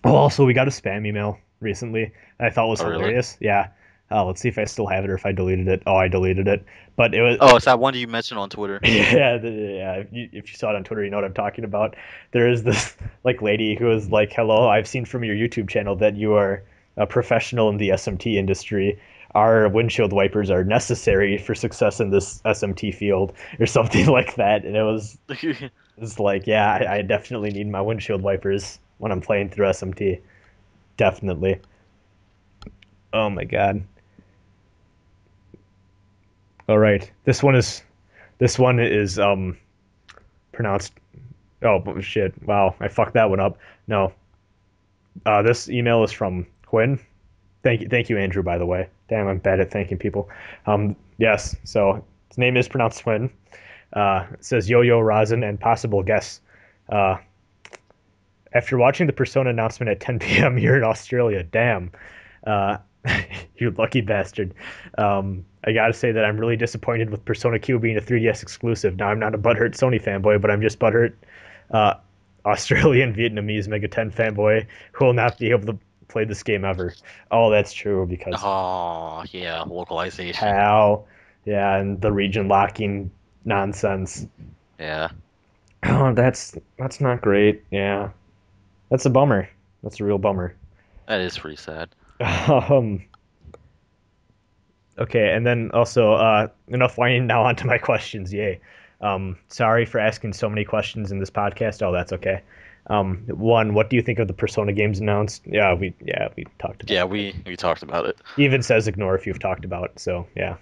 Also, we got a spam email recently that I thought was hilarious. Really? Yeah. Let's see if I still have it or if I deleted it. Oh, I deleted it. But it was. Oh, it's that one you mentioned on Twitter. Yeah, yeah. If you saw it on Twitter, you know what I'm talking about. There is this like lady who is like, "Hello, I've seen from your YouTube channel that you are a professional in the SMT industry. Our windshield wipers are necessary for success in this SMT field," or something like that. And it's like, yeah, I definitely need my windshield wipers when I'm playing through SMT. Definitely. Oh my god. All right. This one is pronounced. Oh shit! Wow, I fucked that one up. No. This email is from Quinn. Thank you, Andrew. By the way, damn, I'm bad at thanking people. Yes. So his name is pronounced Quinn. It says Yo-Yo Rasen and possible guests. After watching the Persona announcement at 10 p.m. here in Australia, damn. You lucky bastard. I gotta say that I'm really disappointed with Persona Q being a 3DS exclusive. Now, I'm not a butthurt Sony fanboy, but I'm just butthurt Australian Vietnamese MegaTen fanboy who will not be able to play this game ever. Oh, that's true, because Oh, yeah, localization. how, yeah, and the region locking nonsense. Yeah. Oh, that's not great. Yeah, that's a bummer. That's a real bummer. That is pretty sad. Okay, and then also enough whining, now onto my questions. Yay. Sorry for asking so many questions in this podcast. Oh, that's okay. One, what do you think of the Persona games announced? Yeah, we talked about. Yeah, it. we talked about it. He even says ignore if you've talked about it. So yeah.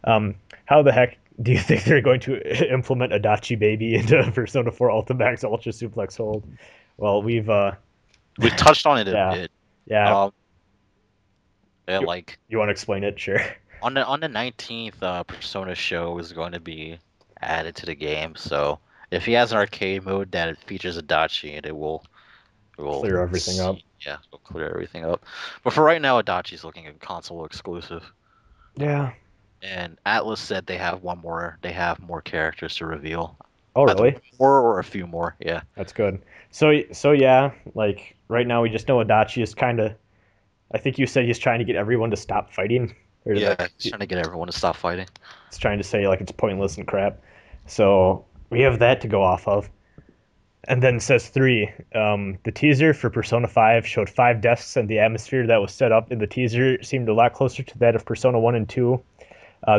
How the heck do you think they're going to implement Adachi Baby into Persona 4 Ultimax Ultra Suplex Hold? Well, we've touched on it a yeah, bit. yeah. Yeah, like you want to explain it? Sure. On the 19th, Persona show is going to be added to the game. So if he has an arcade mode that features Adachi, it will clear everything up. Yeah, it'll clear everything up. But for right now, Adachi's looking at console exclusive. Yeah. And Atlas said they have more characters to reveal. Oh, really? More or a few more, yeah. That's good. So yeah, like right now we just know Adachi is kind of. I think you said he's trying to get everyone to stop fighting. Yeah, he's trying to get everyone to stop fighting. He's trying to say like it's pointless and crap. So we have that to go off of. And then says 3. The teaser for Persona 5 showed 5 deaths, and the atmosphere that was set up in the teaser seemed a lot closer to that of Persona 1 and 2.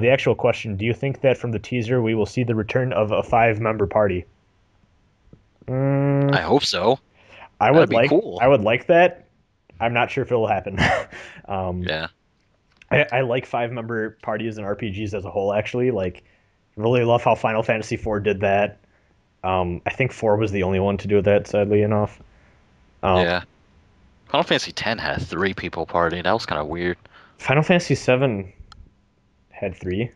The actual question: do you think that from the teaser we will see the return of a 5-member party? I hope so. I would like that. I'm not sure if it'll happen. Yeah. I like 5-member parties and RPGs as a whole, actually. Like, really love how Final Fantasy IV did that. I think 4 was the only one to do that, sadly enough. Yeah. Final Fantasy X had 3 people partying. That was kind of weird. Final Fantasy VII had 3.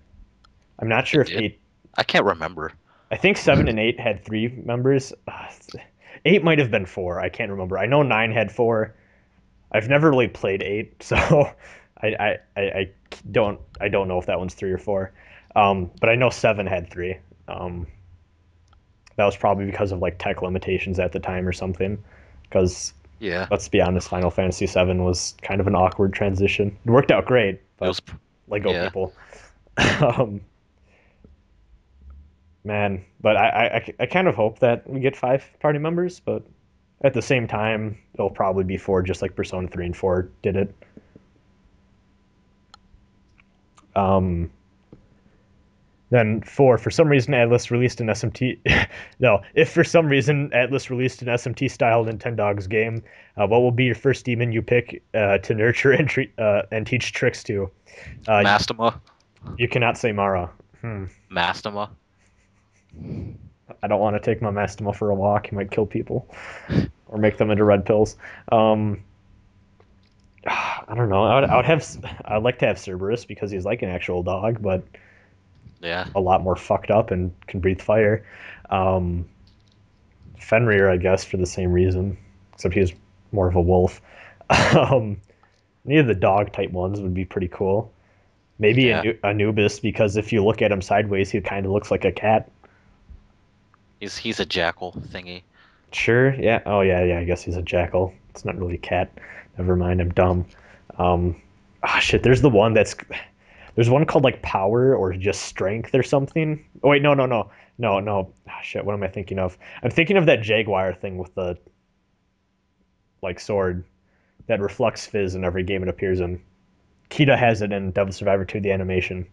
I'm not sure if 8... I can't remember. I think 7 and 8 had 3 members. 8 might have been 4. I can't remember. I know 9 had 4. I've never really played 8, so I don't know if that one's 3 or 4. But I know 7 had 3. That was probably because of like tech limitations at the time or something. Because let's be honest, Final Fantasy VII was kind of an awkward transition. It worked out great, but Lego Yeah. people. um, man, but I kind of hope that we get 5 party members, but at the same time, it'll probably be 4, just like Persona 3 and 4 did it. Um, Then 4, for some reason, Atlas released an SMT. No, if for some reason Atlas released an SMT style Nintendogs game, what will be your first demon you pick to nurture and teach tricks to? Uh, Mastema. you cannot say Mara. Hmm. Mastema. I don't want to take my Mastema for a walk. He might kill people or make them into red pills. Um, I don't know. I'd like to have Cerberus because he's like an actual dog, but Yeah. a lot more fucked up and can breathe fire. Um, Fenrir, I guess, for the same reason, except he's more of a wolf. Um, Any of the dog type ones would be pretty cool. Maybe Yeah. Anubis, because if you look at him sideways, he kind of looks like a cat. He's a jackal thingy. Sure, yeah. Oh, yeah, yeah. I guess he's a jackal. It's not really a cat. Never mind, I'm dumb. Shit. There's one called like Power or just Strength or something. Oh wait, no. Shit. What am I thinking of? I'm thinking of that Jaguar thing with the like sword that reflects fizz in every game it appears in. Kita has it in Devil Survivor 2, the animation.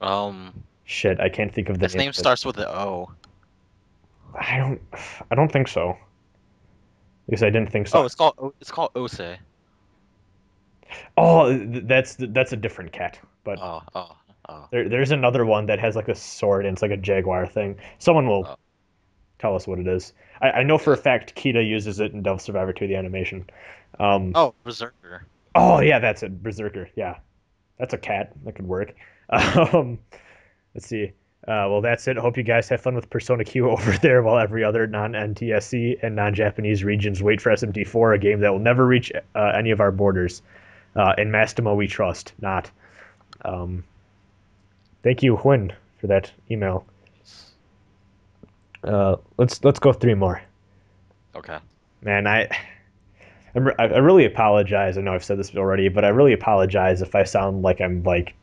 Um, Shit, I can't think of the its name name of it. starts with an O. I don't I don't think so. Because I didn't think Oh, so. it's called Ose. Oh, that's a different cat. But Oh, oh, oh, there's another one that has like a sword and it's like a jaguar thing. Someone will oh. tell us what it is. I know for a Yeah. fact Kita uses it in Devil Survivor 2, the animation. Um, Oh, Berserker. oh yeah, that's it. Berserker. Yeah, that's a cat. That could work. Um, let's see. Well, that's it. Hope you guys have fun with Persona Q over there while every other non-NTSC and non-Japanese regions wait for SMT4, a game that will never reach any of our borders. In Mastimo, we trust. Not. Um, Thank you, Huynh, for that email. Let's go 3 more. Okay. Man, I really apologize. I know I've said this already, but I really apologize if I sound like I'm like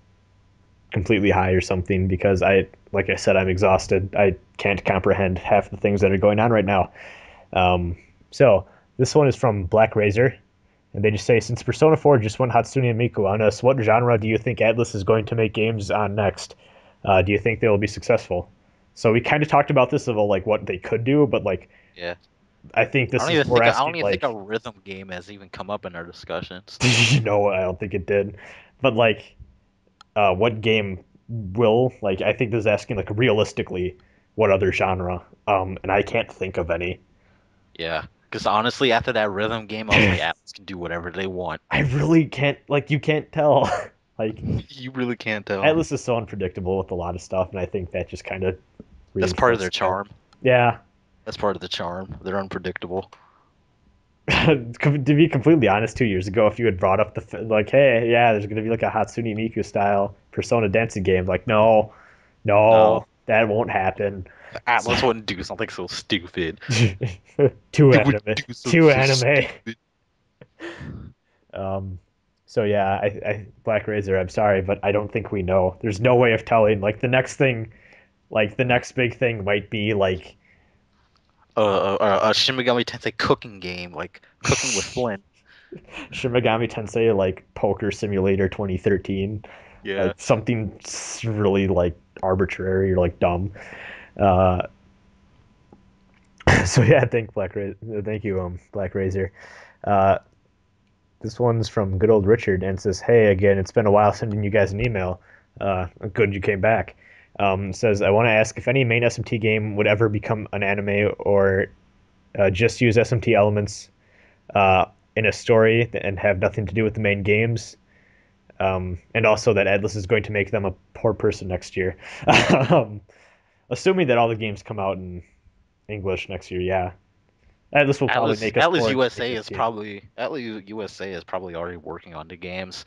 completely high or something because like I said, I'm exhausted. I can't comprehend half the things that are going on right now. Um, so this one is from Black Razor, and they just say, since Persona 4 just won Hatsune Miku on us, what genre do you think Atlas is going to make games on next? Do you think they will be successful? So we kind of talked about this of like what they could do, but like Yeah. I think I this don't is even more think I don't asking even think a like, rhythm game has even come up in our discussions. no, I don't think it did, but like what game will like I think this is asking like realistically what other genre, and I can't think of any. Yeah. Because honestly, after that rhythm game, I was like, Atlas can do whatever they want. I really can't, like, you can't tell. Like You really can't tell. Atlas is so unpredictable with a lot of stuff, and I think that just kind of That's part of their reinforces that. charm. Yeah. That's part of the charm. They're unpredictable. To be completely honest, 2 years ago, if you had brought up like, hey, yeah, there's gonna be like a Hatsune Miku style Persona dancing game, like, no, No, no, that won't happen. So, Atlas wouldn't do something so stupid. too They would anime, do something too so anime. stupid. Um, so yeah, Black Razor, I'm sorry, but I don't think we know. There's no way of telling. Like the next thing, like the next big thing might be like A Shin Megami Tensei cooking game, like cooking with Flint. Shimigami Tensei, like Poker Simulator 2013, Yeah. like something really like arbitrary or like dumb. Uh, so yeah, thank you, Black Razor. Uh, this one's from good old Richard and says, "Hey again, it's been a while sending you guys an email. Good you came back." Says, "I want to ask if any main SMT game would ever become an anime or just use SMT elements uh, in a story and have nothing to do with the main games. And also that Atlas is going to make them a poor person next year." um, Assuming that all the games come out in English next year, yeah. Atlas will probably Atlas make us Atlas poor to make USA this is game. probably Atlas USA is probably already working on the games.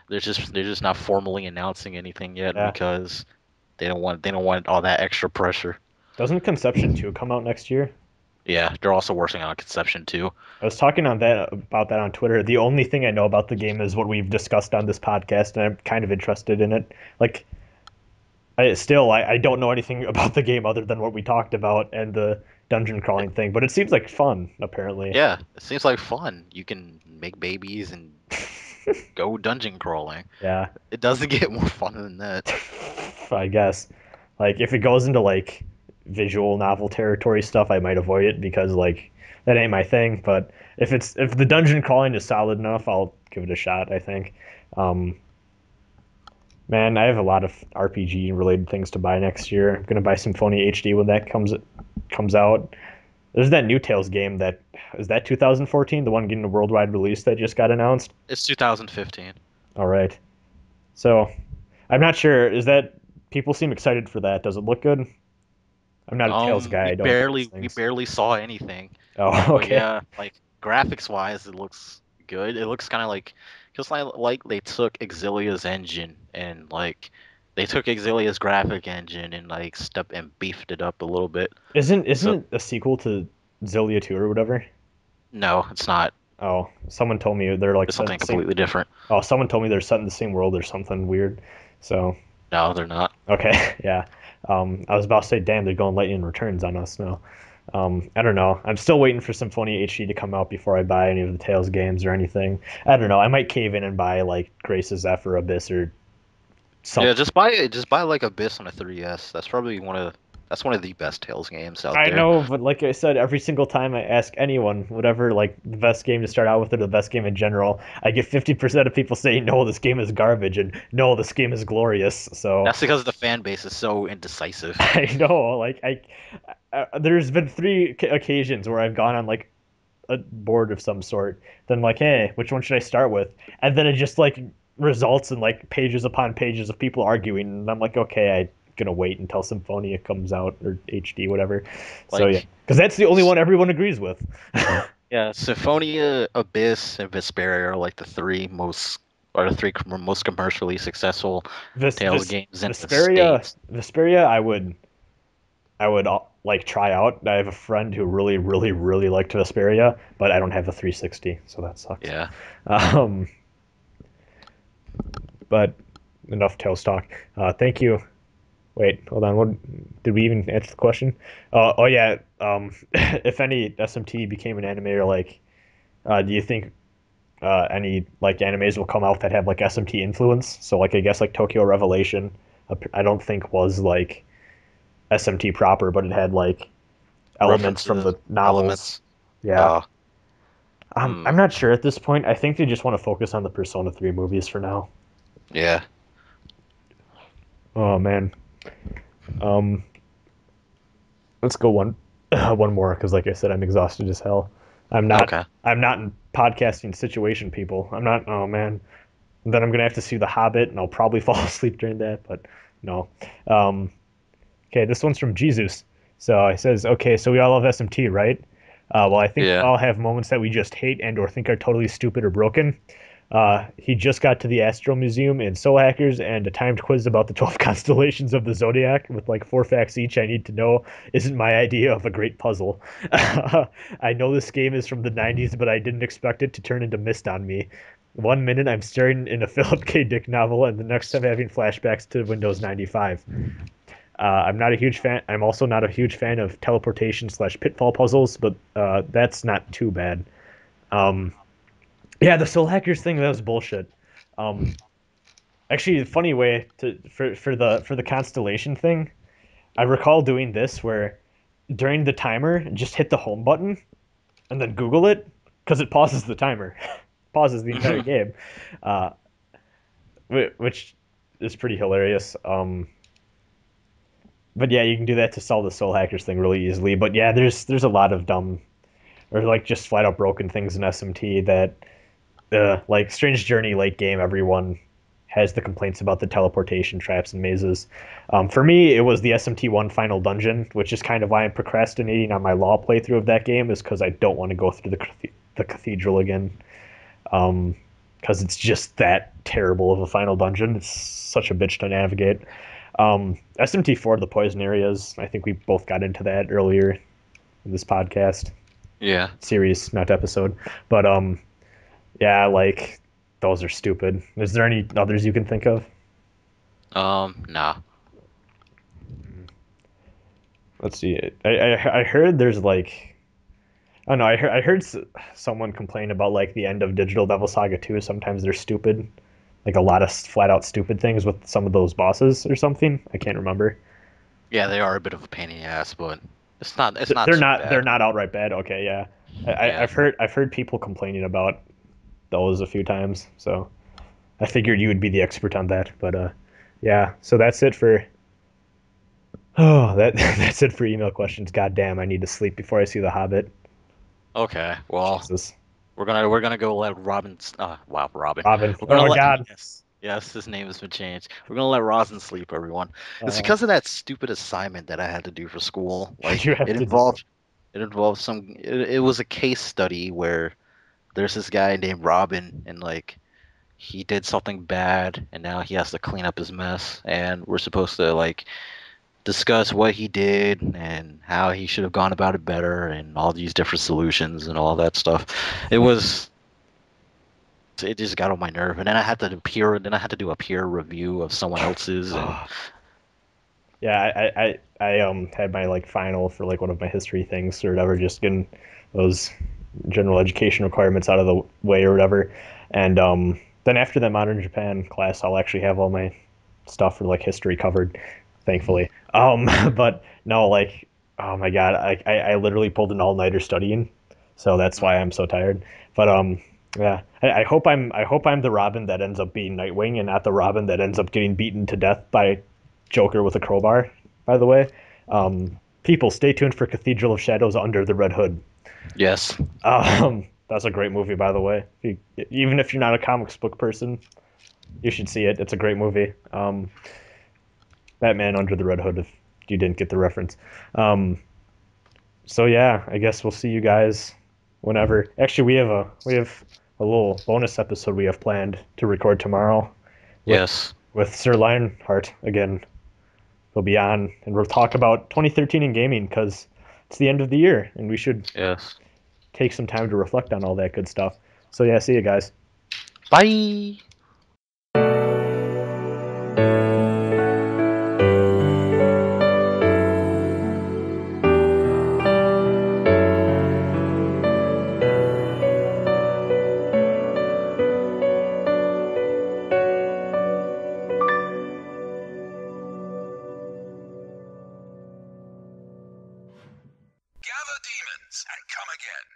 They're just not formally announcing anything yet Yeah. because they don't want all that extra pressure. Doesn't Conception 2 come out next year? Yeah, they're also working on Conception too. I was talking on that about that on Twitter. The only thing I know about the game is what we've discussed on this podcast, and I'm kind of interested in it. Like, I don't know anything about the game other than what we talked about and the dungeon crawling thing, but it seems like fun, apparently. Yeah, it seems like fun. You can make babies and go dungeon crawling. Yeah, It doesn't get more fun than that. I guess. Like, if it goes into like visual novel territory stuff, I might avoid it because like that ain't my thing. But if the dungeon crawling is solid enough, I'll give it a shot, I think. Um, Man, I have a lot of RPG related things to buy next year. I'm gonna buy Symphonia HD when that comes out. There's that new Tales game that is that 2014, the one getting a worldwide release that just got announced. It's 2015. All right. So, I'm not sure. Is that people seem excited for that? Does it look good? I'm not a Tales guy. I don't play these We things. barely saw anything. Oh, But okay. yeah, like graphics wise, it looks good. It looks kind of like, just like they took Exilia's engine and like they took Exilia's graphic engine and like step and beefed it up a little bit. Isn't So it a sequel to Xillia 2 or whatever? no, it's not. Oh, someone told me they're like It's set in something the same. completely different. Oh, someone told me they're set in the same world or something weird. So, No, they're not. okay, yeah. I was about to say, damn, they're going Lightning Returns on us now. I don't know. I'm still waiting for Symphonia HD to come out before I buy any of the Tales games or anything. I don't know. I might cave in and buy like Grace's F or Abyss or Yeah, something. just buy like Abyss on a 3DS. That's one of the best Tales games out I there. know, but like I said, every single time I ask anyone, whatever, like the best game to start out with or the best game in general, I get 50% of people saying, no, this game is garbage, and no, this game is glorious. So That's because the fan base is so indecisive. I know, there's been three occasions where I've gone on like a board of some sort. Then like, hey, which one should I start with? And then it just like results in like pages upon pages of people arguing, and I'm like, okay, I'm gonna wait until Symphonia comes out or HD, whatever. So yeah, Like, because that's the only one everyone agrees with. yeah, Symphonia, Abyss, and Vesperia are like the three most commercially successful Vis Tales Vis games in the Vesperia States. Vesperia, I would like try out. I have a friend who really, really, really liked Vesperia, but I don't have a 360, so that sucks. Yeah. Um, but enough Tales talk. Thank you. Wait, hold on. What did we even answer the question? Oh yeah. If any SMT became an animator, like, do you think any like animes will come out that have like SMT influence? So like I guess like Tokyo Revelation, I don't think was like SMT proper, but it had like elements from References, the novels. elements. Yeah. Uh, I'm hmm, not sure at this point. I think they just want to focus on the Persona 3 movies for now. yeah. Oh man. Um, let's go one more because, like I said, I'm exhausted as hell. I'm not. Okay. I'm not in podcasting situation, people. I'm not. Oh man. And then I'm gonna have to see The Hobbit, and I'll probably fall asleep during that. But no. Um, okay, this one's from Jesus. So it says, okay, so we all love SMT, right? Well, I think we Yeah. all have moments that we just hate and or think are totally stupid or broken. He just got to the Astro Museum in Soul Hackers and a timed quiz about the 12 constellations of the Zodiac with like 4 facts each I need to know isn't my idea of a great puzzle. I know this game is from the 90s, but I didn't expect it to turn into Mist on me. One minute I'm staring in a Philip K. Dick novel, and the next I'm having flashbacks to Windows 95. I'm not a huge fan. I'm also not a huge fan of teleportation slash pitfall puzzles, but that's not too bad. Um, yeah, the Soul Hackers thing, that was bullshit. Um, Actually, the funny way to for the constellation thing, I recall doing this where during the timer, just hit the home button and then Google it because it pauses the timer, pauses the entire game, uh, which is pretty hilarious. But yeah, you can do that to solve the Soul Hackers thing really easily. But yeah, there's a lot of dumb or like just flat out broken things in SMT that like Strange Journey late game, everyone has the complaints about the teleportation traps and mazes. For me, it was the SMT1 final dungeon, which is kind of why I'm procrastinating on my law playthrough of that game, is because I don't want to go through the cathedral again. Because it's just that terrible of a final dungeon. It's such a bitch to navigate. SMT4, the poison areas, I think we both got into that earlier. in this podcast Yeah. series, not episode. But yeah, like those are stupid. Is there any others you can think of? Nah. Let's see. I heard there's like I don't know. I heard someone complain about like the end of Digital Devil Saga 2. Sometimes they're stupid, like a lot of flat out stupid things with some of those bosses or something. I can't remember. Yeah, they are a bit of a pain in the ass, but it's Th- not They're too not they're bad. not outright bad. Okay, yeah. Yeah. I've heard people complaining about those a few times. So I figured you would be the expert on that. But yeah. So that's it for that's it for email questions. God damn, I need to sleep before I see The Hobbit. Okay. Well, Jesus, we're gonna go let Robin. Wow, Robin. Robin. We're gonna Oh let God. yes, his name has been changed. We're gonna let Rosin sleep, everyone. It's Uh, because of that stupid assignment that I had to do for school. what Like you have to do? it involved some. It was a case study where there's this guy named Robin, and like he did something bad, and now he has to clean up his mess, and we're supposed to like discuss what he did and how he should have gone about it better, and all these different solutions and all that stuff. It was it just got on my nerve, and then I had to do a peer review of someone else's, and Yeah, I had my like final for like one of my history things or whatever, just getting those general education requirements out of the way or whatever. And then after that modern Japan class, I'll actually have all my stuff for like history covered, thankfully. But no, like oh my god, I literally pulled an all nighter studying, so that's why I'm so tired. But yeah, I hope I'm the Robin that ends up being Nightwing and not the Robin that ends up getting beaten to death by Joker with a crowbar. By the way, people, stay tuned for Cathedral of Shadows Under the Red Hood. yes, That's a great movie, by the way. Even if you're not a comics book person, you should see it. It's a great movie. Batman Under the Red Hood. If you didn't get the reference. So yeah, I guess we'll see you guys whenever. Actually, we have a little bonus episode we have planned to record tomorrow with yes, Sir Lionheart again. He'll be on, and we'll talk about 2013 in gaming because it's the end of the year, and we should yes. take some time to reflect on all that good stuff. So yeah, see you guys. Bye. Gather demons and come again.